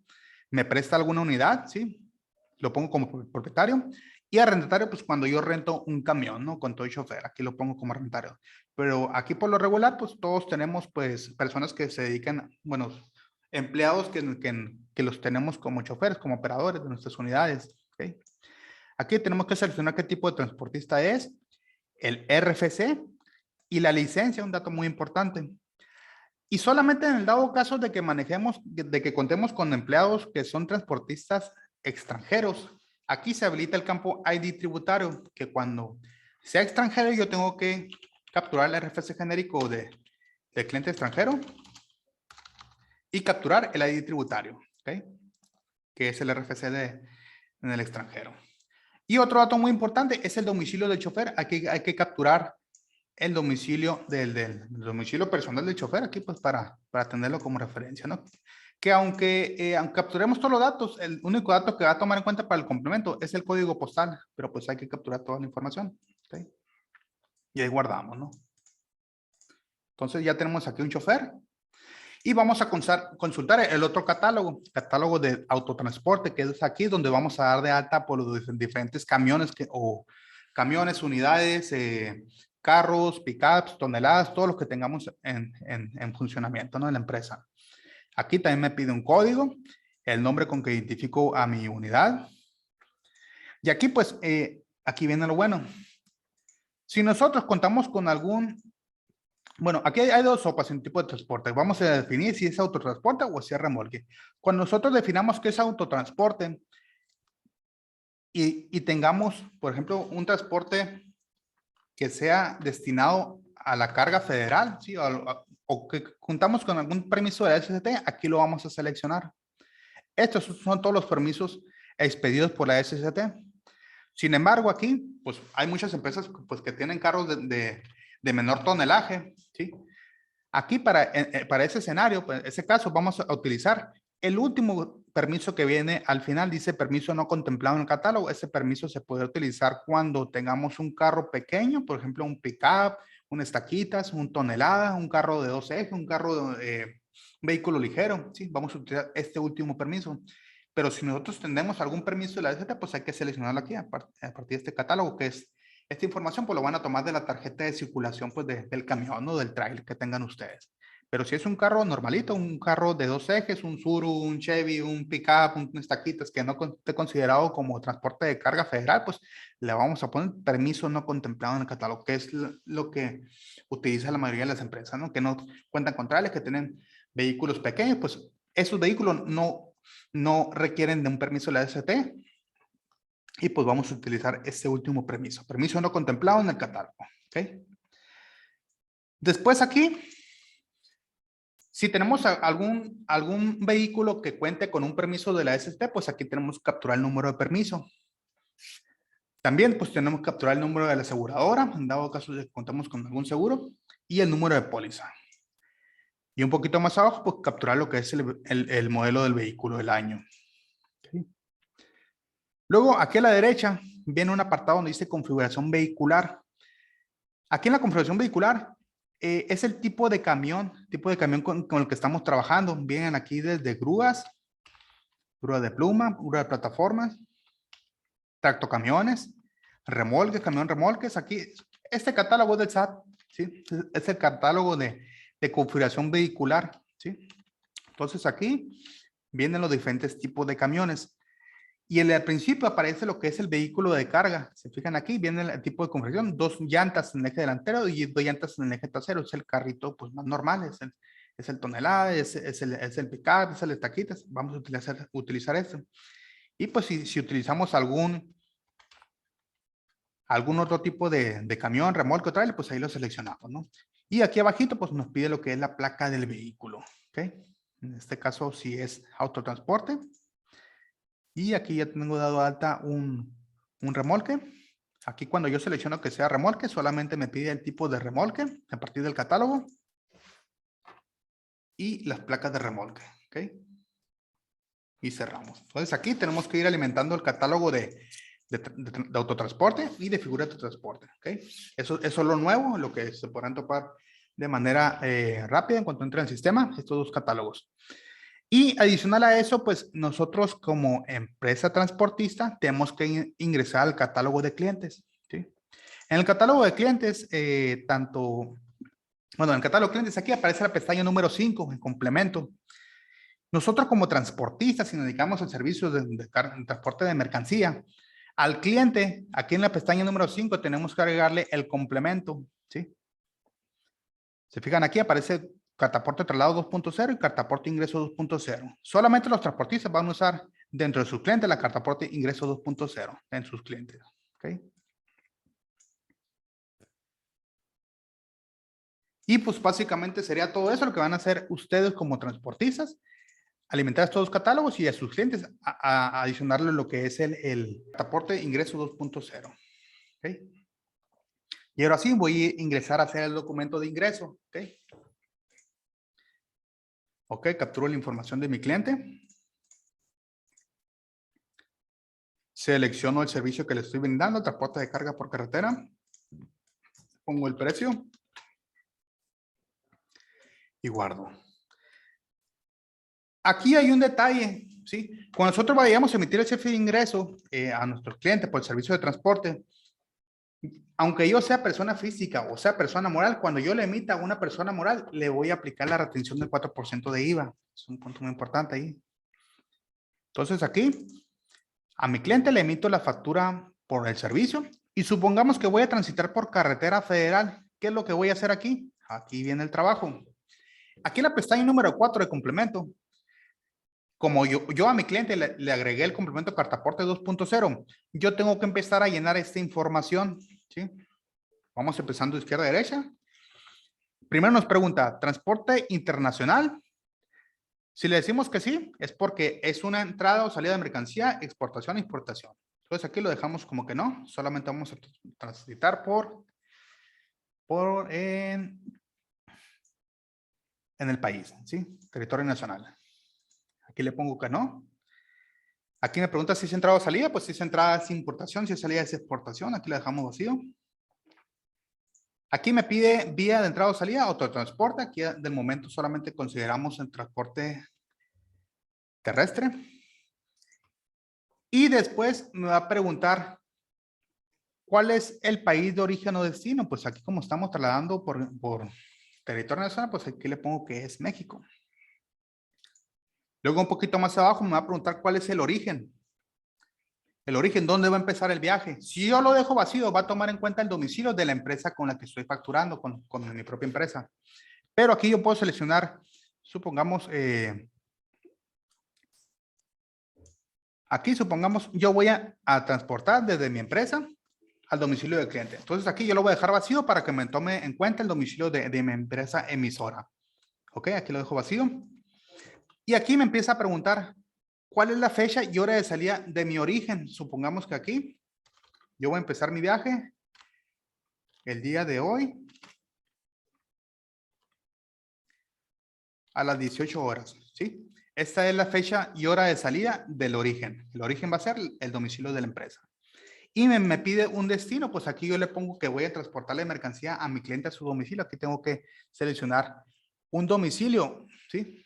me presta alguna unidad, ¿sí? Lo pongo como propietario. Y arrendatario, pues cuando yo rento un camión, ¿no? Con todo el chofer, aquí lo pongo como arrendatario. Pero aquí por lo regular, pues todos tenemos, pues, personas que se dedican, bueno, empleados que los tenemos como choferes, como operadores de nuestras unidades, ¿okay? Aquí tenemos que seleccionar qué tipo de transportista es, el RFC y la licencia, un dato muy importante. Y solamente en el dado caso de que contemos con empleados que son transportistas extranjeros, aquí se habilita el campo ID tributario, que cuando sea extranjero yo tengo que capturar el RFC genérico del cliente extranjero y capturar el ID tributario, ¿okay? Que es el RFC en el extranjero. Y otro dato muy importante es el domicilio del chofer. Aquí hay que capturar el domicilio del domicilio personal del chofer aquí, pues para tenerlo como referencia, ¿no? Que aunque capturemos todos los datos, el único dato que va a tomar en cuenta para el complemento es el código postal, pero pues hay que capturar toda la información, ¿ok? Y ahí guardamos, ¿no? Entonces ya tenemos aquí un chofer y vamos a consultar el otro catálogo de autotransporte, que es aquí donde vamos a dar de alta por los diferentes camiones camiones, unidades, carros, pickups, toneladas, todo lo que tengamos en funcionamiento, ¿no? En la empresa. Aquí también me pide un código, el nombre con que identifico a mi unidad. Y aquí pues, aquí viene lo bueno. Si nosotros contamos con bueno, aquí hay dos sopas en tipo de transporte. Vamos a definir si es autotransporte o si es remolque. Cuando nosotros definamos qué es autotransporte y tengamos, por ejemplo, un transporte que sea destinado a la carga federal, ¿sí? O que contamos con algún permiso de la SCT, aquí lo vamos a seleccionar. Estos son todos los permisos expedidos por la SCT. Sin embargo, aquí, pues hay muchas empresas pues, que tienen carros de menor tonelaje, ¿sí? Aquí para ese escenario, pues, ese caso, vamos a utilizar el último permiso que viene al final, dice permiso no contemplado en el catálogo. Ese permiso se puede utilizar cuando tengamos un carro pequeño, por ejemplo, un pickup, un estaquitas, un tonelada, un carro de 2 ejes, un carro de vehículo ligero, ¿sí? Vamos a utilizar este último permiso. Pero si nosotros tenemos algún permiso de la DGT, pues hay que seleccionarlo aquí a partir de este catálogo, que es esta información, pues lo van a tomar de la tarjeta de circulación pues del camión o del trailer que tengan ustedes. Pero si es un carro normalito, un carro de 2 ejes, un Tsuru, un Chevy, un pickup, un estaquitas que no esté considerado como transporte de carga federal, pues le vamos a poner permiso no contemplado en el catálogo, que es lo que utiliza la mayoría de las empresas, ¿no? Que no cuentan con trailers, que tienen vehículos pequeños, pues esos vehículos no requieren de un permiso de la ST. Y pues vamos a utilizar este último permiso no contemplado en el catálogo. ¿Okay? Después aquí, si tenemos algún vehículo que cuente con un permiso de la ST, pues aquí tenemos que capturar el número de permiso. También pues tenemos que capturar el número de la aseguradora, en dado caso de que contamos con algún seguro, y el número de póliza. Y un poquito más abajo, pues capturar lo que es el modelo del vehículo del año. ¿Okay? Luego, aquí a la derecha, viene un apartado donde dice configuración vehicular. Aquí en la configuración vehicular es el tipo de camión con el que estamos trabajando. Vienen aquí desde grúas de pluma, grúa de plataformas, tractocamiones, remolques, camión remolques. Aquí, este catálogo es del SAT, ¿sí? Es el catálogo de configuración vehicular, ¿sí? Entonces aquí vienen los diferentes tipos de camiones. Y al principio aparece lo que es el vehículo de carga. Se fijan aquí, viene el tipo de configuración, 2 llantas en el eje delantero y 2 llantas en el eje trasero. Es el carrito pues más normal, es el tonelada, es el pickup, es el estaquitas. Vamos a utilizar esto. Y pues si utilizamos algún otro tipo de camión, remolque o trailer, pues ahí lo seleccionamos, ¿no? Y aquí abajito pues nos pide lo que es la placa del vehículo, ¿ok? En este caso si es autotransporte. Y aquí ya tengo dado alta un remolque. Aquí cuando yo selecciono que sea remolque, solamente me pide el tipo de remolque a partir del catálogo. Y las placas de remolque. ¿Ok? Y cerramos. Entonces aquí tenemos que ir alimentando el catálogo de autotransporte y de figuras de transporte. ¿Ok? Eso es lo nuevo, lo que se podrán topar de manera rápida en cuanto entre en el sistema, estos dos catálogos. Y adicional a eso, pues nosotros como empresa transportista tenemos que ingresar al catálogo de clientes. ¿Sí? En el catálogo de clientes, en el catálogo de clientes aquí aparece la pestaña número 5, en complemento. Nosotros como transportistas, si nos dedicamos al servicio de transporte de mercancía, al cliente, aquí en la pestaña número 5 tenemos que agregarle el complemento. ¿Sí? Se fijan aquí, aparece cartaporte traslado 2.0 y cartaporte ingreso 2.0. Solamente los transportistas van a usar dentro de sus clientes la cartaporte ingreso 2.0 en sus clientes. ¿Okay? Y pues básicamente sería todo eso lo que van a hacer ustedes como transportistas. Alimentar estos dos catálogos y a sus clientes a adicionarle lo que es el cartaporte ingreso 2.0. ¿Okay? Y ahora sí voy a ingresar a hacer el documento de ingreso. Ok. Ok, capturo la información de mi cliente. Selecciono el servicio que le estoy brindando, transporte de carga por carretera. Pongo el precio. Y guardo. Aquí hay un detalle, ¿sí? Cuando nosotros vayamos a emitir el cheque de ingreso a nuestros clientes por el servicio de transporte, aunque yo sea persona física o sea persona moral, cuando yo le emita a una persona moral, le voy a aplicar la retención del 4% de IVA. Es un punto muy importante ahí. Entonces aquí, a mi cliente le emito la factura por el servicio y supongamos que voy a transitar por carretera federal. ¿Qué es lo que voy a hacer aquí? Aquí viene el trabajo. Aquí en la pestaña número 4 de complemento, como yo a mi cliente le agregué el complemento Cartaporte 2.0, yo tengo que empezar a llenar esta información, ¿sí? Vamos empezando de izquierda a derecha. Primero nos pregunta, ¿transporte internacional? Si le decimos que sí, es porque es una entrada o salida de mercancía, exportación e importación. Entonces aquí lo dejamos como que no, solamente vamos a transitar en el país, ¿sí? Territorio nacional. Aquí le pongo que no. Aquí me pregunta si es entrada o salida, pues si es entrada es importación, si es salida es exportación, aquí la dejamos vacío. Aquí me pide vía de entrada o salida, autotransporte, aquí del momento solamente consideramos el transporte terrestre. Y después me va a preguntar, ¿cuál es el país de origen o destino? Pues aquí como estamos trasladando por territorio nacional, pues aquí le pongo que es México. Luego un poquito más abajo me va a preguntar cuál es el origen. El origen, ¿dónde va a empezar el viaje? Si yo lo dejo vacío, va a tomar en cuenta el domicilio de la empresa con la que estoy facturando, con mi propia empresa. Pero aquí yo puedo seleccionar, supongamos, aquí supongamos, yo voy a transportar desde mi empresa al domicilio del cliente. Entonces aquí yo lo voy a dejar vacío para que me tome en cuenta el domicilio de mi empresa emisora. Ok, aquí lo dejo vacío. Y aquí me empieza a preguntar, ¿cuál es la fecha y hora de salida de mi origen? Supongamos que aquí yo voy a empezar mi viaje el día de hoy a las 18 horas, ¿sí? Esta es la fecha y hora de salida del origen. El origen va a ser el domicilio de la empresa. Y me pide un destino, pues aquí yo le pongo que voy a transportarle mercancía a mi cliente a su domicilio. Aquí tengo que seleccionar un domicilio, ¿sí?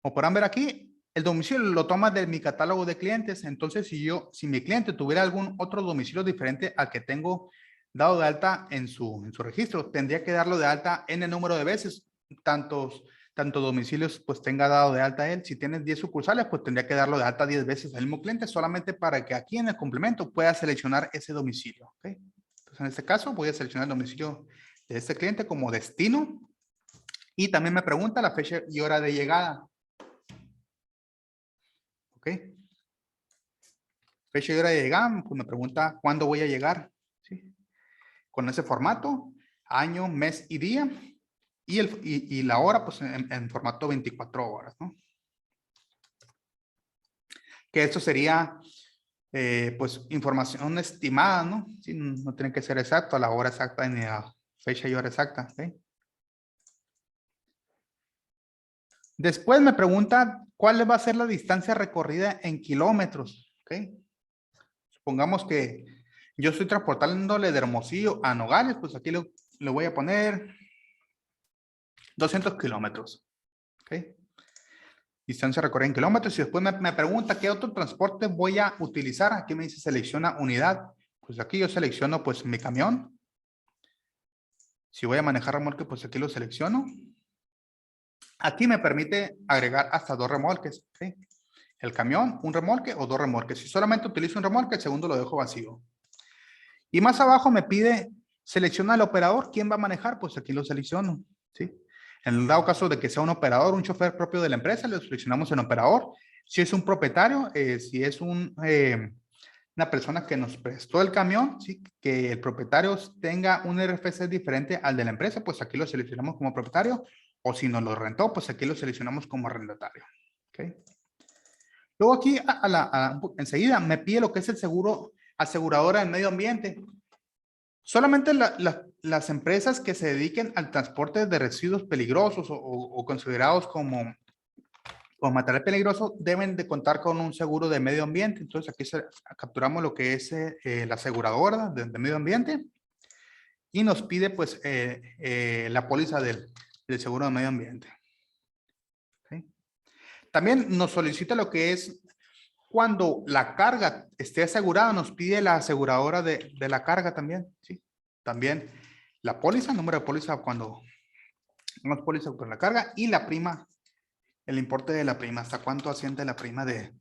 Como podrán ver aquí, el domicilio lo toma de mi catálogo de clientes. Entonces, si mi cliente tuviera algún otro domicilio diferente al que tengo dado de alta en su registro, tendría que darlo de alta en el número de veces, tantos domicilios pues tenga dado de alta él. Si tienes 10 sucursales, pues tendría que darlo de alta 10 veces al mismo cliente, solamente para que aquí en el complemento pueda seleccionar ese domicilio. ¿Okay? Entonces, en este caso, voy a seleccionar el domicilio de este cliente como destino. Y también me pregunta la fecha y hora de llegada. ¿Ok? Fecha y hora de llegada, pues me pregunta cuándo voy a llegar. ¿Sí? Con ese formato, año, mes y día. Y la hora, pues en formato 24 horas, ¿no? Que esto sería, pues, información estimada, ¿no? Sí, no tiene que ser exacto, a la hora exacta ni a la fecha y hora exacta. ¿Okay? Después me pregunta cuál va a ser la distancia recorrida en kilómetros. ¿Okay? Supongamos que yo estoy transportándole de Hermosillo a Nogales, pues aquí le voy a poner 200 kilómetros. ¿Okay? Distancia recorrida en kilómetros. Y después me pregunta qué otro transporte voy a utilizar. Aquí me dice selecciona unidad. Pues aquí yo selecciono pues mi camión. Si voy a manejar remolque, pues aquí lo selecciono. Aquí me permite agregar hasta 2 remolques. ¿Okay? El camión, un remolque o 2 remolques. Si solamente utilizo un remolque, el segundo lo dejo vacío. Y más abajo me pide selecciona al operador. ¿Quién va a manejar? Pues aquí lo selecciono. ¿Sí? En el dado caso de que sea un operador, un chofer propio de la empresa, le seleccionamos en operador. Si es un propietario, si es una persona que nos prestó el camión, ¿sí? Que el propietario tenga un RFC diferente al de la empresa, pues aquí lo seleccionamos como propietario. O si nos lo rentó, pues aquí lo seleccionamos como arrendatario. ¿Okay? Luego aquí enseguida me pide lo que es el seguro aseguradora del medio ambiente. Solamente las empresas que se dediquen al transporte de residuos peligrosos o considerados como material peligroso deben de contar con un seguro de medio ambiente. Entonces aquí capturamos lo que es la aseguradora de medio ambiente y nos pide pues la póliza del seguro de medio ambiente. ¿Okay? También nos solicita lo que es cuando la carga esté asegurada, nos pide la aseguradora de la carga también. ¿Sí? También la póliza, número de póliza cuando tenemos póliza por la carga y la prima, el importe de la prima, hasta cuánto asciende la prima de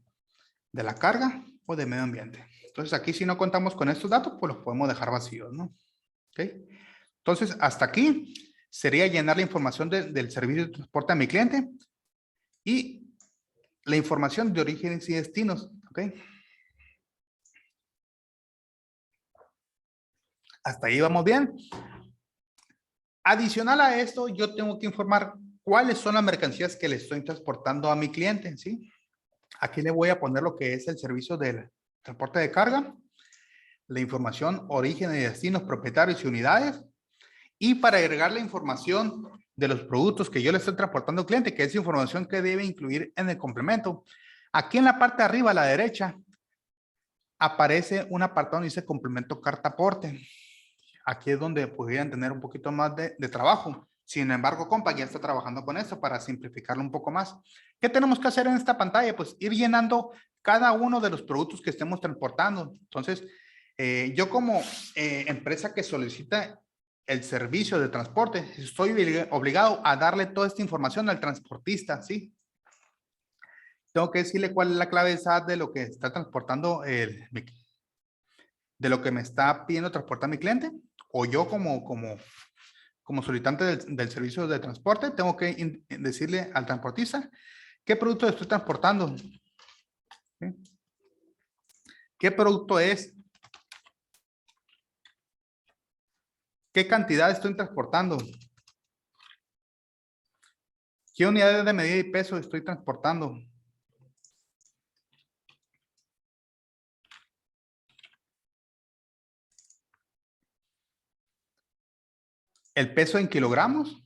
la carga o de medio ambiente. Entonces aquí si no contamos con estos datos, pues los podemos dejar vacíos, ¿no? ¿Ok? Entonces hasta aquí sería llenar la información del servicio de transporte a mi cliente y la información de orígenes y destinos, ¿ok? Hasta ahí vamos bien. Adicional a esto, yo tengo que informar cuáles son las mercancías que le estoy transportando a mi cliente, ¿sí? Aquí le voy a poner lo que es el servicio del transporte de carga, la información, origen y destinos, propietarios y unidades. Y para agregar la información de los productos que yo le estoy transportando al cliente, que es información que debe incluir en el complemento. Aquí en la parte de arriba a la derecha aparece un apartado donde dice complemento carta aporte. Aquí es donde pudieran tener un poquito más de trabajo. Sin embargo, compa, ya está trabajando con esto para simplificarlo un poco más. ¿Qué tenemos que hacer en esta pantalla? Pues ir llenando cada uno de los productos que estemos transportando. Entonces, yo como empresa que solicita el servicio de transporte, estoy obligado a darle toda esta información al transportista, ¿sí? Tengo que decirle cuál es la clave de lo que está transportando, de lo que me está pidiendo transportar mi cliente, o yo como solicitante del servicio de transporte, tengo que decirle al transportista qué producto estoy transportando. ¿Sí? ¿Qué producto es? ¿Qué cantidad estoy transportando? ¿Qué unidades de medida y peso estoy transportando? ¿El peso en kilogramos?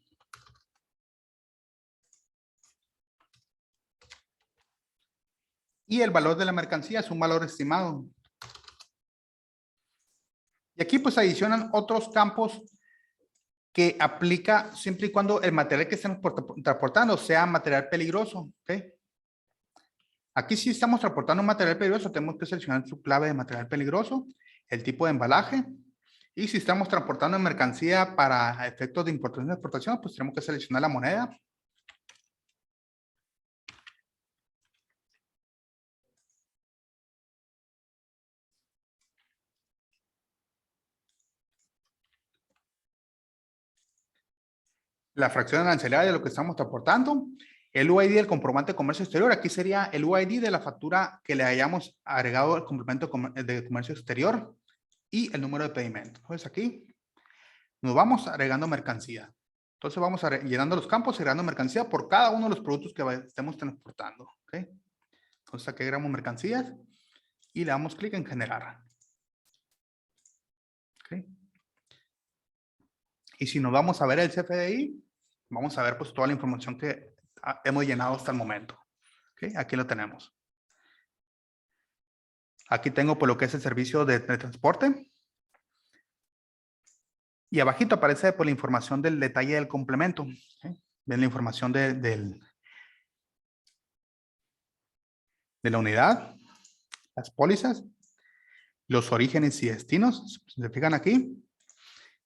Y el valor de la mercancía es un valor estimado. Y aquí pues adicionan otros campos que aplica siempre y cuando el material que estén transportando sea material peligroso. ¿Okay? Aquí si estamos transportando un material peligroso, tenemos que seleccionar su clave de material peligroso, el tipo de embalaje, y si estamos transportando mercancía para efectos de importación y exportación, pues tenemos que seleccionar la moneda. La fracción arancelaria de lo que estamos transportando, el UID del comprobante de comercio exterior, aquí sería el UID de la factura que le hayamos agregado al complemento de comercio exterior y el número de pedimento. Entonces aquí nos vamos agregando mercancía. Entonces vamos llenando los campos, agregando mercancía por cada uno de los productos que estemos transportando. ¿Okay? Entonces aquí agregamos mercancías y le damos clic en generar. ¿Okay? Y si nos vamos a ver el CFDI, vamos a ver pues toda la información que hemos llenado hasta el momento. ¿Okay? Aquí lo tenemos. Aquí tengo por lo que es el servicio de transporte. Y abajito aparece por la información del detalle del complemento. ¿Okay? Ven la información de la unidad, las pólizas, los orígenes y destinos. Si se fijan aquí,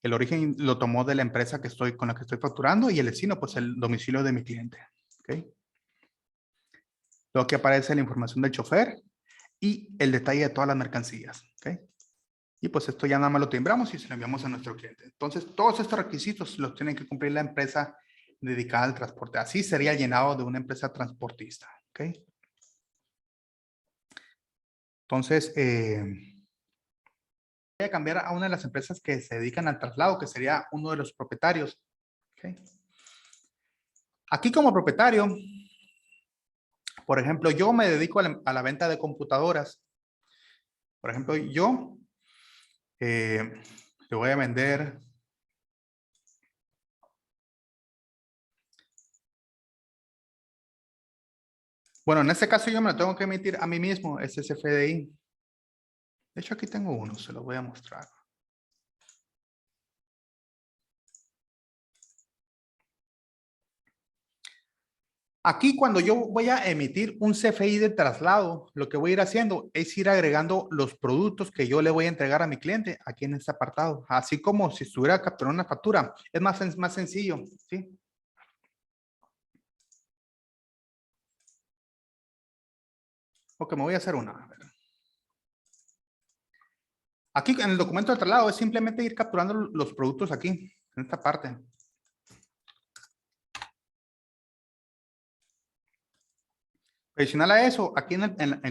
el origen lo tomó de la empresa con la que estoy facturando y el destino, pues el domicilio de mi cliente. ¿Okay? Luego aquí aparece la información del chofer y el detalle de todas las mercancías. ¿Okay? Y pues esto ya nada más lo timbramos y se lo enviamos a nuestro cliente. Entonces, todos estos requisitos los tiene que cumplir la empresa dedicada al transporte. Así sería llenado de una empresa transportista. ¿Okay? Entonces, voy a cambiar a una de las empresas que se dedican al traslado, que sería uno de los propietarios. ¿Okay? Aquí como propietario, por ejemplo, yo me dedico a la venta de computadoras. Por ejemplo, yo Le voy a vender. Bueno, en este caso yo me lo tengo que emitir a mí mismo, este es CFDI. De hecho, aquí tengo uno, se lo voy a mostrar. Aquí cuando yo voy a emitir un CFI de traslado, lo que voy a ir haciendo es ir agregando los productos que yo le voy a entregar a mi cliente aquí en este apartado. Así como si estuviera capturando una factura. Es más sencillo, ¿sí? Ok, me voy a hacer una. A ver. Aquí en el documento de traslado es simplemente ir capturando los productos aquí, en esta parte. Adicional a eso, aquí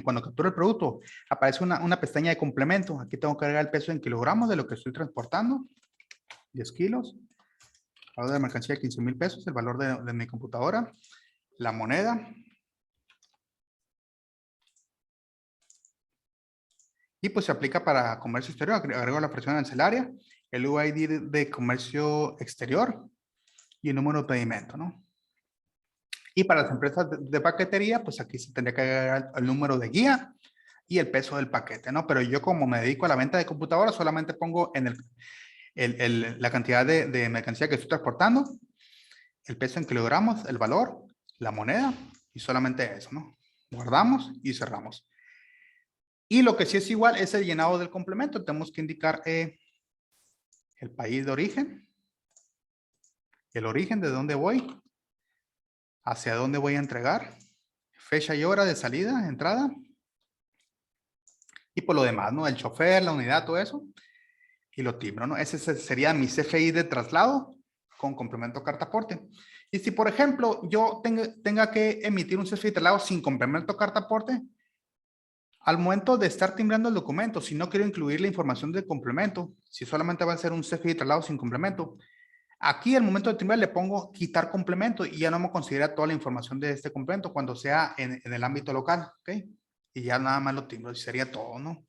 cuando captura el producto, aparece una pestaña de complemento. Aquí tengo que agregar el peso en kilogramos de lo que estoy transportando. 10 kilos. El valor de mercancía, 15,000 pesos. El valor de mi computadora. La moneda. Y pues se aplica para comercio exterior. Agrego la fracción arancelaria, el UID de comercio exterior y el número de pedimento, ¿no? Y para las empresas de paquetería, pues aquí se tendría que agregar el número de guía y el peso del paquete, ¿no? Pero yo como me dedico a la venta de computadoras, solamente pongo en la cantidad de mercancía que estoy transportando, el peso en kilogramos, el valor, la moneda y solamente eso, ¿no? Guardamos y cerramos. Y lo que sí es igual es el llenado del complemento. Tenemos que indicar el país de origen, el origen de dónde voy, hacia dónde voy a entregar, fecha y hora de salida, entrada, y por lo demás, ¿no? El chofer, la unidad, todo eso, y lo timbro, ¿no? Ese sería mi CFI de traslado con complemento carta aporte. Y si, por ejemplo, yo tenga que emitir un CFI de traslado sin complemento carta aporte, al momento de estar timbrando el documento, si no quiero incluir la información del complemento, si solamente va a ser un CFI de traslado sin complemento, aquí al momento de timbrar le pongo quitar complemento y ya no me considera toda la información de este complemento cuando sea en el ámbito local, ¿ok? Y ya nada más lo timbro y sería todo, ¿no?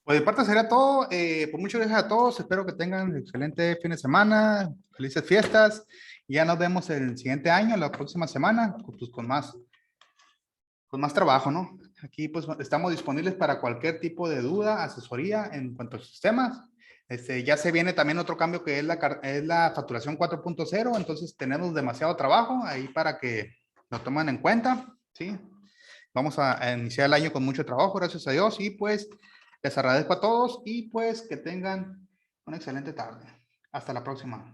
Pues de parte sería todo. Pues muchas gracias a todos. Espero que tengan un excelente fin de semana, felices fiestas. Y ya nos vemos el siguiente año, la próxima semana, pues con más trabajo, ¿no? Aquí pues estamos disponibles para cualquier tipo de duda, asesoría en cuanto a sistemas. Ya se viene también otro cambio que es la facturación 4.0, entonces tenemos demasiado trabajo ahí para que lo tomen en cuenta, ¿sí? Vamos a iniciar el año con mucho trabajo, gracias a Dios, y pues les agradezco a todos y pues que tengan una excelente tarde. Hasta la próxima.